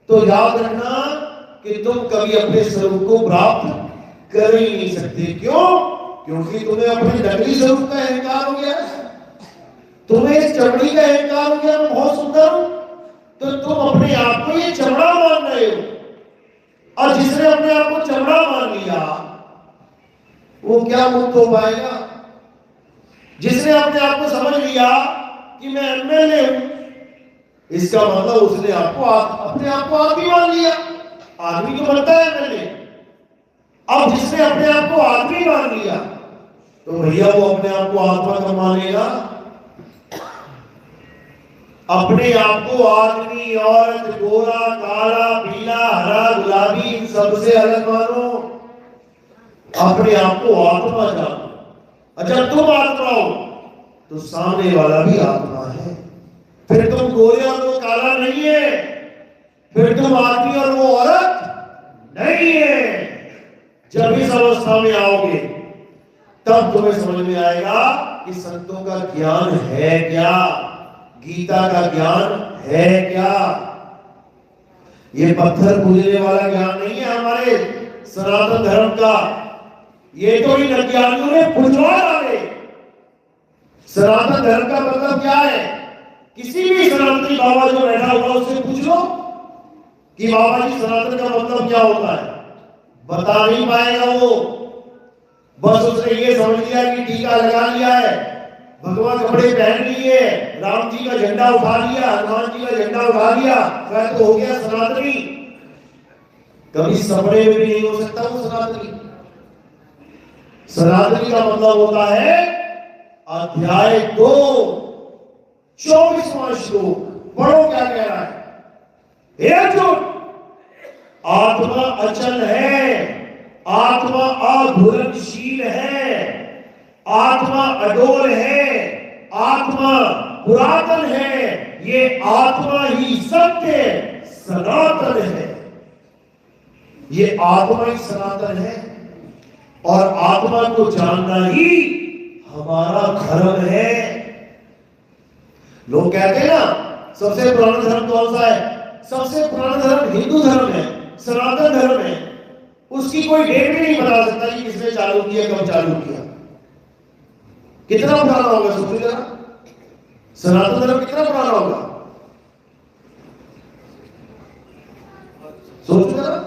तो याद रखना कि तुम कभी अपने स्वरूप को प्राप्त कर ही नहीं सकते। क्यों? क्योंकि तुम्हें अपने नकली स्वरूप का अहंकार हो गया, तुम्हें इस चमड़ी का अहंकार हो गया, मैं बहुत सुंदर हूं, तो तुम अपने आप को ये चमड़ा मान रहे हो। और जिसने अपने आप को चमड़ा मान लिया वो क्या मुक्त हो पाएगा? जिसने अपने आप को समझ लिया कि मैं एमएलए हूं, इसका मतलब उसने आपको अपने आप को आदमी मान लिया। आदमी तो बनता है एमएलए। अब जिसने अपने आप को आदमी मान लिया तो भैया वो अपने आप को आत्मा कब मानेगा? अपने आप को आदमी, औरत, गोरा, काला, पीला, हरा, गुलाबी इन सबसे अलग मानो। अपने आप को आत्मा जानो। अच्छा, तुम आत्मा हो तो सामने वाला भी आत्मा है। फिर तुम गोरे और वो काला नहीं है, फिर तुम आदमी और वो औरत नहीं है। जब इस अवस्था में आओगे तब तुम्हें समझ में आएगा कि संतों का ज्ञान है क्या, गीता का ज्ञान है क्या। ये पत्थर पूजने वाला ज्ञान नहीं है हमारे सनातन धर्म का। ये तो इन अज्ञानियों ने बुझवा डाले। सनातन धर्म का मतलब क्या है? किसी भी सनातनी बाबा जो बैठा हुआ उससे पूछ लो कि बाबा जी सनातन का मतलब क्या होता है, बता नहीं पाएगा वो। बस उसने ये समझ लिया कि टीका लगा लिया है, भगवान कपड़े पहन लिए, राम जी का झंडा उठा लिया, हनुमान जी का झंडा उठा लिया, वह तो हो गया सनातनी। कभी सपने में भी नहीं हो सकता वो सनातनी। सनातनी का मतलब होता है अध्याय 2 24वां श्लोक। पढ़ो क्या कह रहा है? हे अर्जुन, आत्मा अचल है, आत्मा अघुलनशील है, आत्मा अडोल है, आत्मा पुरातन है, ये आत्मा ही सत्य सनातन है। ये आत्मा ही सनातन है और आत्मा को जानना ही हमारा धर्म है। लोग कहते हैं ना सबसे पुराना धर्म कौन सा है? सबसे पुराना धर्म हिंदू धर्म है, सनातन धर्म है। उसकी कोई डेट भी नहीं बता सकता कि किसने चालू किया, कब चालू किया। कितना पुराना होगा सोचिए जरा, सनातन धर्म कितना पुराना होगा सोचिए जरा।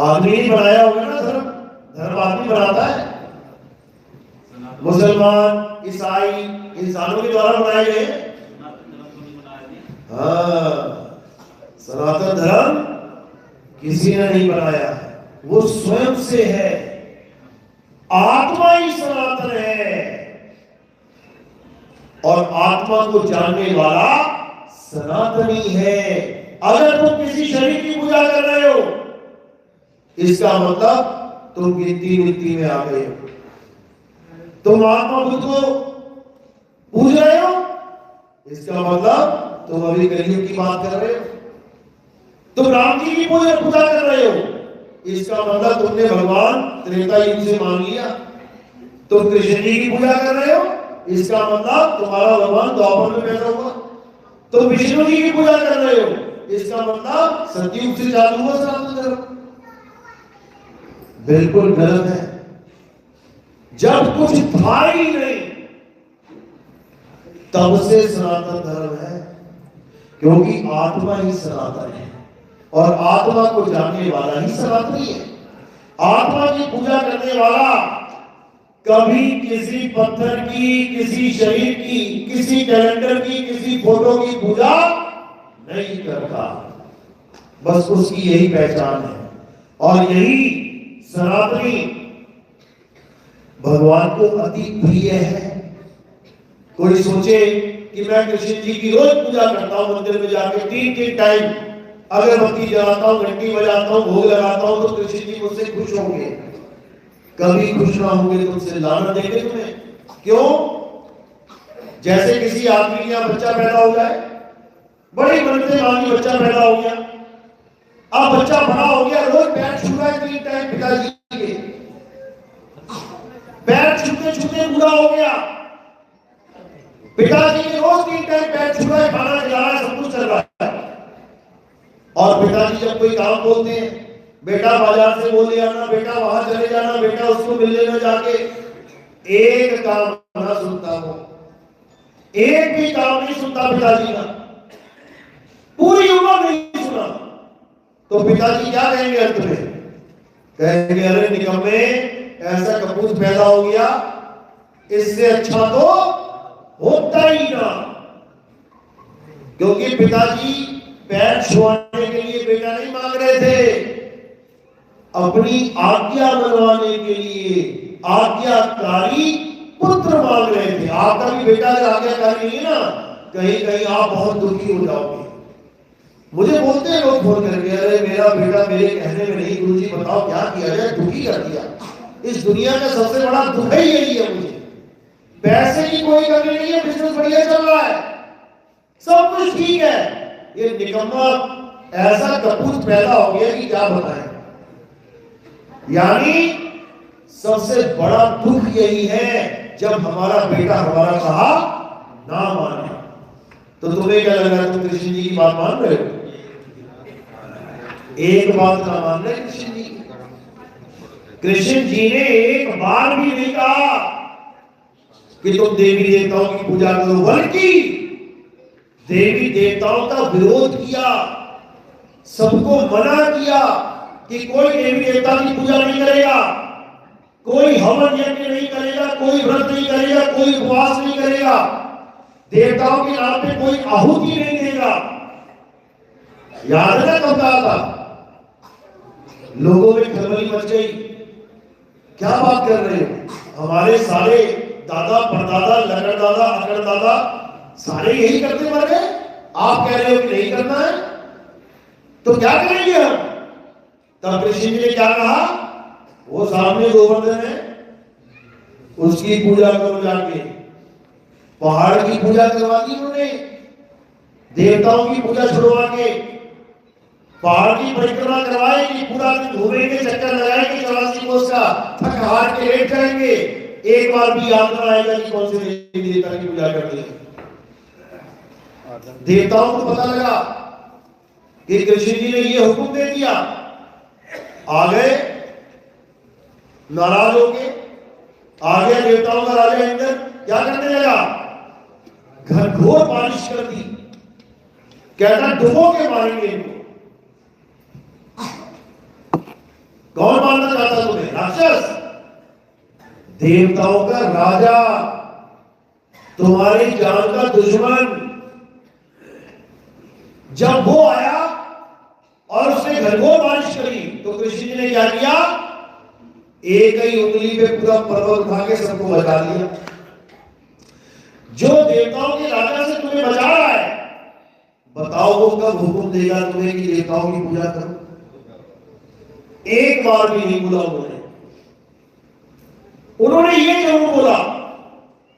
आदमी ही बनाया होगा ना धर्म, धर्म आदमी बनाता है। मुसलमान, ईसाई इंसानों के द्वारा बनाए गए। हाँ, सनातन धर्म किसी ने नहीं बनाया, वो स्वयं से है। आत्मा ही सनातन है और आत्मा को जानने वाला सनातनी है। अगर तुम किसी शरीर की पूजा कर रहे हो, इसका मतलब तुम गिनती मिट्टी में आ गए हो। तुम आत्मा बुद्ध को पूज रहे हो, इसका मतलब तुम अभी कलयुग की बात कर रहे हो। तुम राम जी की पूजा कर रहे हो, इसका मतलब तुमने भगवान त्रेता युग से मान लिया। तुम कृष्ण जी की पूजा कर रहे हो, इसका मतलब तुम्हारा भगवान द्वापर में पैदा हुआ। तुम विष्णु जी की पूजा कर रहे हो, इसका मतलब सतयुग से चालू हुआ सनातन धर्म। बिल्कुल गलत है। जब कुछ था ही नहीं तब से सनातन धर्म है, क्योंकि आत्मा ही सनातन है और आत्मा को जानने वाला ही सनातनी है। आत्मा की पूजा करने वाला कभी किसी पत्थर की, किसी शरीर की, किसी कैलेंडर की, किसी फोटो की पूजा नहीं करता। बस उसकी यही पहचान है और यही सनातनी भगवान को अति प्रिय है। कोई सोचे कि मैं कृष्ण जी की रोज पूजा करता हूं, मंदिर में जाकर 3 टाइम अगरबत्ती जलाता हूं, घंटी बजाता हूं, भोग लगाता हूं, तो कृष्ण जी मुझसे खुश होंगे। कभी खुश ना होंगे, तुमसे लानत देंगे तुम्हें। क्यों? जैसे किसी आदमी के यहाँ बच्चा पैदा हो जाए, बड़ी मनते मांगी बच्चा पैदा हो गया, अब बच्चा बड़ा हो गया, रोज पैर छू रहा है 3 टाइम पिताजी के, पैर छूते छूते बूढ़ा हो गया, पिताजी के रोज 3 टाइम पैर छू रहा है, खाना खिला रहा है, सब कुछ चल रहा है। और पिताजी जब कोई काम बोलते हैं, बेटा बाजार से बोल ले आना, बेटा वहां चले जाना, बेटा उसको मिल लेना जाके, एक काम ना सुनता हो, एक भी काम नहीं सुनता पिताजी का, पूरी उम्र नहीं सुना, तो पिताजी क्या कहेंगे अंत में? कहेंगे अरे निकम्मे, ऐसा कपूत पैदा हो गया, इससे अच्छा तो होता ही ना। क्योंकि पिताजी पैर छुआने के लिए बेटा नहीं मांग रहे थे, अपनी आज्ञा मनवाने के लिए आज्ञाकारी पुत्र मांग रहे थे। आपका भी बेटा अगर आज्ञाकारी नहीं है ना, कहीं कहीं आप बहुत दुखी हो जाओगे। मुझे बोलते हैं लोग फोन करके, अरे मेरा बेटा मेरे कहने में नहीं, गुरुजी बताओ क्या किया जाए, दुखी कर दिया। इस दुनिया का सबसे बड़ा दुख ही यही है मुझे। पैसे की कोई कमी नहीं है, बिजनेस बढ़िया चल रहा है, सब कुछ ठीक है, ये निकम्मा ऐसा कपूत पैदा हो गया कि क्या बताएं। यानी सबसे बड़ा दुख यही है जब हमारा बेटा हमारा कहा ना माने। तो तुम्हें क्या लग रहा है, तुम कृष्ण जी की बात मान रहे हो? एक बात ना मान रहे कृष्ण जी। कृष्ण जी ने एक बार भी नहीं कहा कि तुम देवी देवताओं की पूजा करो, बल्कि देवी देवताओं का विरोध किया, सबको मना किया कि कोई देवी देवता की पूजा नहीं करेगा, कोई हवन यज्ञ नहीं करेगा, कोई व्रत नहीं करेगा, कोई उपवास नहीं करेगा, देवताओं के नाम पे कोई आहुति नहीं देगा। याद है ना कब कहा था? लोगों में खलबली मच गई, क्या बात कर रहे हो? हमारे सारे दादा परदादा लकड़दादा अकड़दादा सारे यही करते मर गए, आप कह रहे हो कि नहीं करना है, तो क्या करेंगे हम? तब कृष्ण जी ने क्या कहा? वो सामने गोवर्धन है, उसकी पूजा करो जाके। पहाड़ की पूजा करवा दी उन्होंने, देवताओं की पूजा छुड़वा के, पहाड़ की परिक्रमा करवाएंगे, पूरा दिन घूमेंगे, चक्कर लगाएंगे 84 कोस का, थक हार के लेट जाएंगे, एक बार भी याद ना आएगा कि कौन से देवी देवता की पूजा करनी है। देवताओं को पता लगा कि कृष्ण जी ने ये हुक्म दे दिया, आ गए नाराज होके, आ गया देवताओं का राजा इंद्र, क्या करने लगा? घनघोर बारिश कर दी, कहता डुबो के मारेंगे इनको। कौन मारना चाहता तुम्हें? राक्षस। देवताओं का राजा, तुम्हारी जान का दुश्मन, जब वो आया और उसने घनघोर बारिश करी तो कृष्ण जी ने क्या किया? एक ही उंगली पे पूरा पर्वत उठा के सबको बचा दिया। जो देवताओं के राजा से तुम्हें बचा रहा है, बताओ वो कब हुक्म देगा तुम्हें कि देवताओं की पूजा करो? एक बार भी नहीं बोला उन्होंने ये जरूर बोला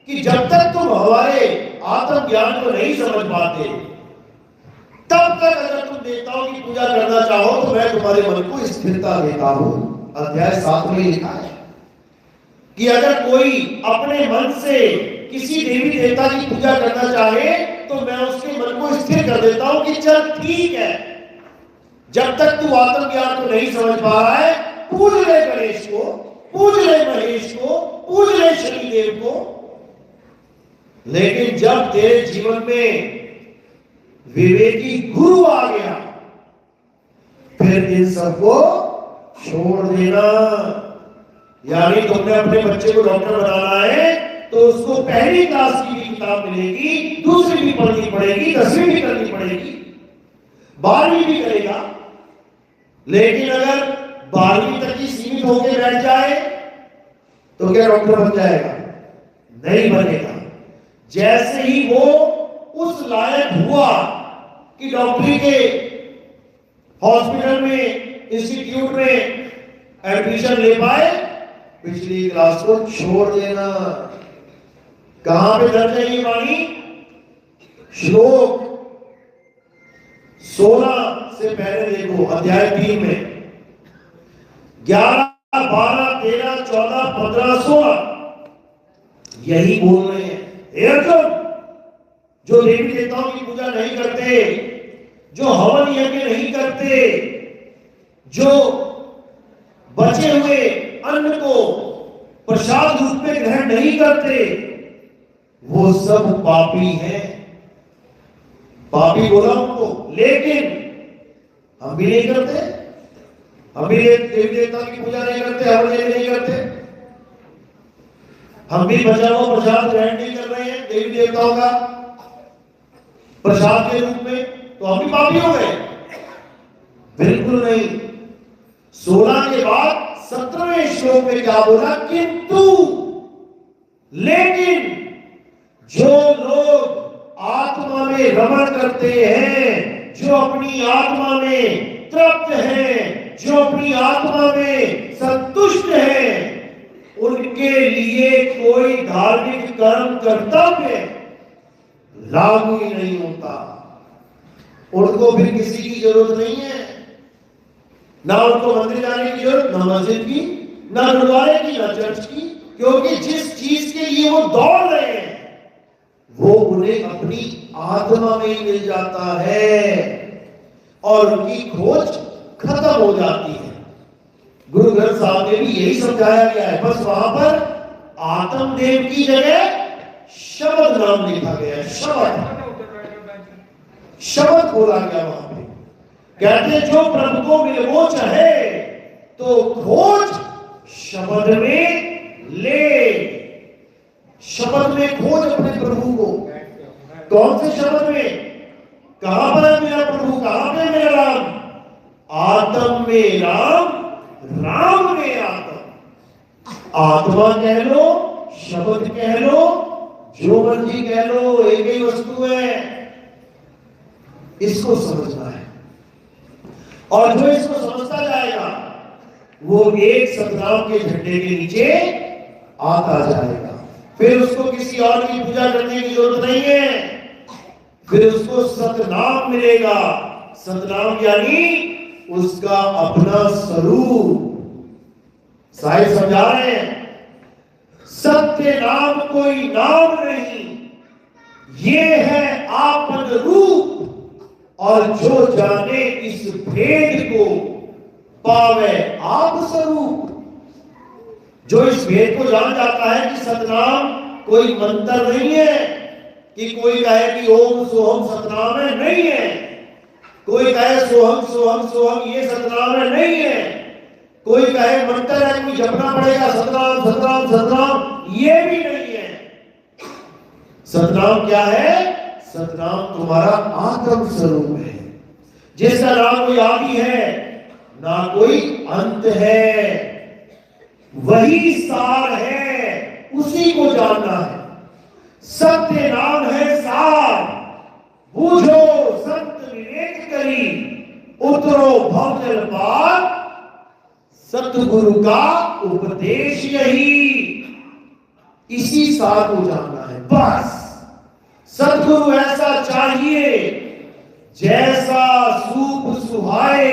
कि जब तक तुम हमारे आत्मज्ञान को नहीं समझ पाते, तब तक अगर तुम देवताओं की पूजा करना चाहो तो मैं तुम्हारे मन को स्थिरता देता हूं। अध्याय 7 में लिखा है कि अगर कोई अपने मन से किसी देवी देवता की पूजा करना चाहे तो मैं उसके मन को स्थिर कर देता हूं कि चल ठीक है, जब तक तू आत्मज्ञान को नहीं समझ पा रहा है, पूज ले गणेश को, पूज ले महेश को, पूज ले शनिदेव को। लेकिन जब तेरे जीवन में विवेकी गुरु आ गया, फिर इन सबको छोड़ देना। यानी तुमने अपने बच्चे को डॉक्टर बनाना है तो उसको पहली क्लास की भी किताब मिलेगी, दूसरी भी पढ़नी पड़ेगी, 10वीं भी करनी पड़ेगी, 12वीं भी करेगा। लेकिन अगर 12वीं तक ही सीमित होकर बैठ जाए तो क्या डॉक्टर बन जाएगा? नहीं बनेगा। जैसे ही वो उस लायक हुआ कि डॉक्टरी के हॉस्पिटल में, इंस्टीट्यूट में एडमिशन ले पाए, पिछली क्लास को छोड़ देना। कहां पे दर्ज है ये वाणी? श्लोक 16 से पहले देखो, अध्याय 3 में 11, 12, 13, 14, 15, 16 यही बोल रहे हैं। हे अर्जुन, जो देवी देवताओं की पूजा नहीं करते, जो हवन यज्ञ नहीं करते, जो बचे हुए अन्न को प्रसाद रूप में ग्रहण नहीं करते, वो सब पापी हैं। पापी बोला उनको, लेकिन हम भी नहीं करते, हम भी देवी देवता की पूजा नहीं करते, हवन यज्ञ नहीं करते, हम भी बचा हुआ प्रसाद ग्रहण नहीं कर रहे हैं देवी देवताओं का प्रसाद के रूप में, तो हम भी पापी हो गए? बिल्कुल नहीं। 16 के बाद 17वें श्लोक में क्या बोला? किंतु, लेकिन जो लोग आत्मा में रमण करते हैं, जो अपनी आत्मा में तृप्त हैं, जो अपनी आत्मा में संतुष्ट हैं, उनके लिए कोई धार्मिक कर्म कर्तव्य लागू ही नहीं होता। उनको फिर किसी की जरूरत नहीं है, ना उनको मंदिर जाने की जरूरत, ना मस्जिद की, ना गुरुद्वारे की, ना चर्च की, क्योंकि जिस चीज के लिए वो दौड़ रहे हैं वो उन्हें अपनी आत्मा में ही मिल जाता है और उनकी खोज खत्म हो जाती है। गुरु ग्रंथ साहब में भी यही समझाया गया है, बस वहां पर आत्मदेव की जगह शब्द नाम लिखा गया है। शब्द बोला गया वहां पे। कहते जो प्रभु को मिलवो चाहे तो खोज शब्द में ले, शब्द में खोज अपने प्रभु को। कौन से शब्द में? कहां पर है मेरा प्रभु, कहां पे मेरा राम? आत्म में राम, राम में आत्मा। आत्मा कह लो, शब्द कह लो, जो मर्जी कह लो, एक ही वस्तु है। इसको समझना है, और जो इसको समझता जाएगा वो एक सतनाम के झंडे के नीचे आता जाएगा। फिर उसको किसी और की पूजा करने की जरूरत नहीं है, फिर उसको सतनाम मिलेगा। सतनाम यानी उसका अपना स्वरूप। साहिब समझा रहे हैं, सत्य नाम कोई नाम नहीं, ये है आपन रूप, और जो जाने इस भेद को पावे आप स्वरूप। जो इस भेद को जान जाता है कि सतनाम कोई मंत्र नहीं है, कि कोई कहे कि ओम सोहम सतनाम है, नहीं है। कोई कहे सोहम सोहम सोहम ये सतनाम है, नहीं है। कोई कहे मंत्र है, कोई जपना पड़ेगा सतनाम सतनाम सतनाम, ये भी नहीं है। सतनाम क्या है? सतनाम तुम्हारा आत्म स्वरूप है, जिसका ना कोई आदि है ना कोई अंत है, वही सार है, उसी को जानना है। सत्य नाम है सार, बूझो संत विवेक करी, उतरो भवजल पार, सतगुरु का उपदेश यही। इसी सार को जानना है बस। सतगुरु ऐसा चाहिए जैसा सूप सुहाए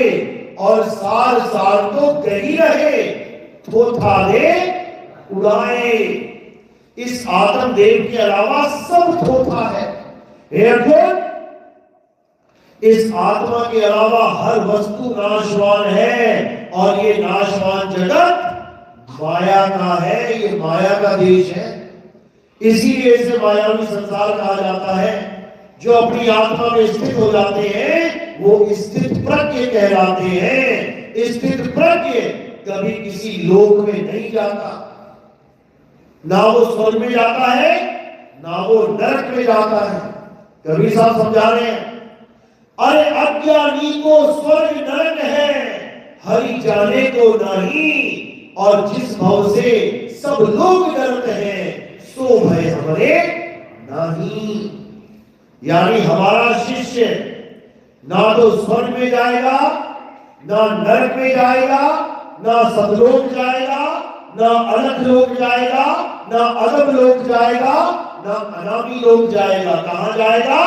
और सार सार तो गही रहे, थोथा दे उड़ाए। इस आत्मदेव के अलावा सब थोथा है। हे अर्जुन, इस आत्मा के अलावा हर वस्तु नाशवान है, और ये नाशवान जगत माया का है, ये माया का देश है। इसीलिए इसे मायावी संसार कहा जाता है। जो अपनी आत्मा में स्थित हो जाते हैं वो स्थित प्रज्ञ कहलाते हैं। स्थित प्रज्ञ कभी किसी लोक में नहीं जाता, ना वो स्वर्ग में जाता है ना वो नरक में जाता है। कबीर साहब समझा रहे हैं, अरे अज्ञानी को स्वर्ग नरक है, हरि जाने को नहीं, और जिस भाव से सब लोग डरते हैं सो भय हमरे नहीं। यानी हमारा शिष्य ना तो स्वर्ग में जाएगा, ना नरक में जाएगा, ना सतलोक जाएगा, ना अलग लोक जाएगा, ना अदब लोक जाएगा, ना अनामी लोक जाएगा। कहां जाएगा?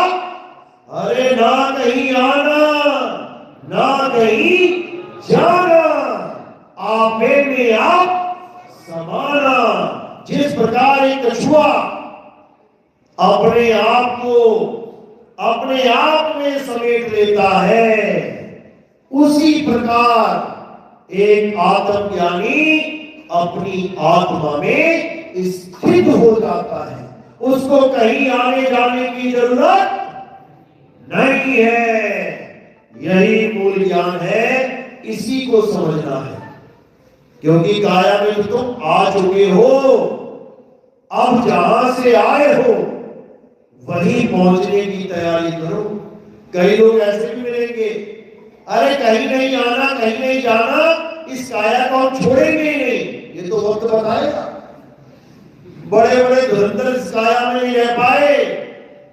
अरे ना कहीं आना ना कहीं जाना, आपे में आप समाना। जिस प्रकार एक कछुआ अपने आप को अपने आप में समेट लेता है, उसी प्रकार एक आत्मज्ञानी अपनी आत्मा में स्थित हो जाता है। उसको कहीं आने जाने की जरूरत नहीं है। यही मूल ज्ञान है, इसी को समझना है। क्योंकि काया में तो तुम आ चुके हो, अब जहां से आए हो वहीं पहुंचने की तैयारी करो। कई लोग ऐसे भी मिलेंगे, अरे कहीं नहीं आना कहीं नहीं जाना, इस काया को हम छोड़ेंगे ही नहीं, ये तो वक्त बताएगा। बड़े बड़े धुरंधर इस काया में नहीं रह पाए,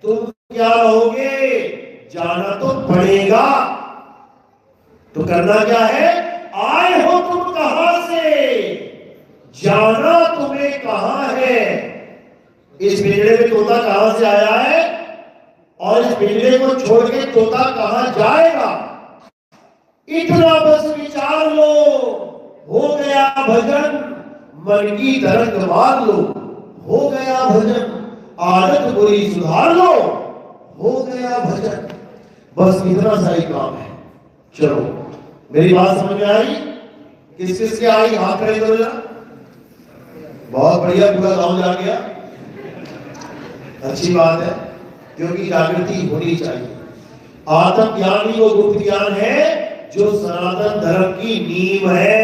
तुम क्या रहोगे? जाना तो पड़ेगा। तो करना क्या है? आए हो तुम कहां से, जाना तुम्हें कहां है। इस पिंजरे में तोता कहां से आया है, और इस पिंजरे को छोड़ के तोता कहां जाएगा? इतना बस विचार लो, हो गया भजन। मन की तरंग मार लो, हो गया भजन। आदत बुरी सुधार लो, हो गया भजन। बस इतना सा ही काम है। चलो, मेरी बात समझ में आई? किस किस के आई? हाथ खड़े करो जरा। बहुत बढ़िया, पूरा गांव जा गया। अच्छी बात है, क्योंकि जागृति होनी चाहिए। आत्म ज्ञान ही वो गुप्त ज्ञान है जो सनातन धर्म की नींव है।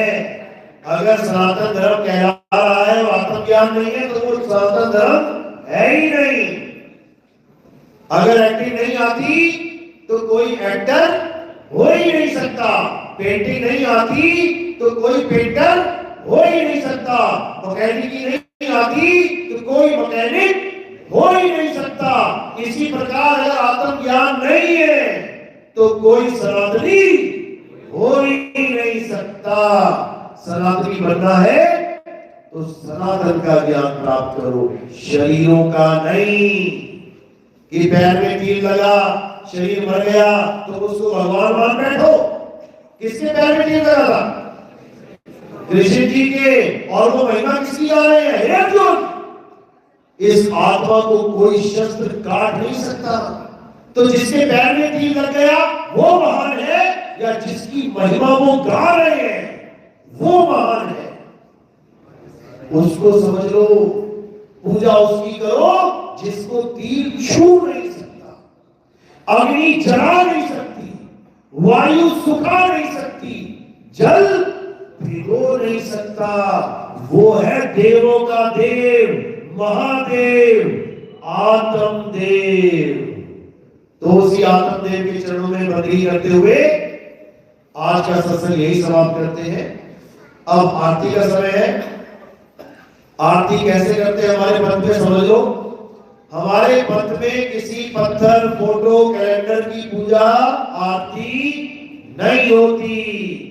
अगर सनातन धर्म कहला रहा है और आत्म ज्ञान नहीं है तो वो सनातन धर्म है ही नहीं। अगर एक्टिंग नहीं आती तो कोई एक्टर हो ही नहीं सकता, पेंटिंग नहीं आती तो कोई पेंटर हो ही नहीं सकता, मैकेनिकी नहीं आती तो कोई मैकेनिक हो ही नहीं सकता। इसी प्रकार अगर आत्मज्ञान नहीं है तो कोई सनातनी हो ही नहीं सकता। सनातनी बनना है तो सनातन का ज्ञान प्राप्त करो, शरीरों का नहीं। कि पैर में तीर लगा, शरीर मर गया तो उसको भगवान मान बैठो। किसके पैर में तीर लगा था? कृष्ण जी के। और वो महिमा किसकी गा रहे हैं? हे अर्जुन, इस आत्मा को कोई शस्त्र काट नहीं सकता। तो जिसके पैर में तीर लग गया वो महान है, या जिसकी महिमा वो गा रहे हैं वो महान है? उसको समझ लो। पूजा उसकी करो जिसको तीर छू नहीं सकता, अग्नि जला नहीं सकती, वायु सुखा नहीं सकती, जल भिगो नहीं सकता। वो है देवों का देव, महादेव, आत्मदेव। तो उसी आत्मदेव के चरणों में बंदगी करते हुए आज का सत्संग यही समाप्त करते हैं। अब आरती का समय है। आरती कैसे करते हैं हमारे पंथ में समझ लो। हमारे पंथ में किसी पत्थर, फोटो, कैलेंडर की पूजा, आरती नहीं होती।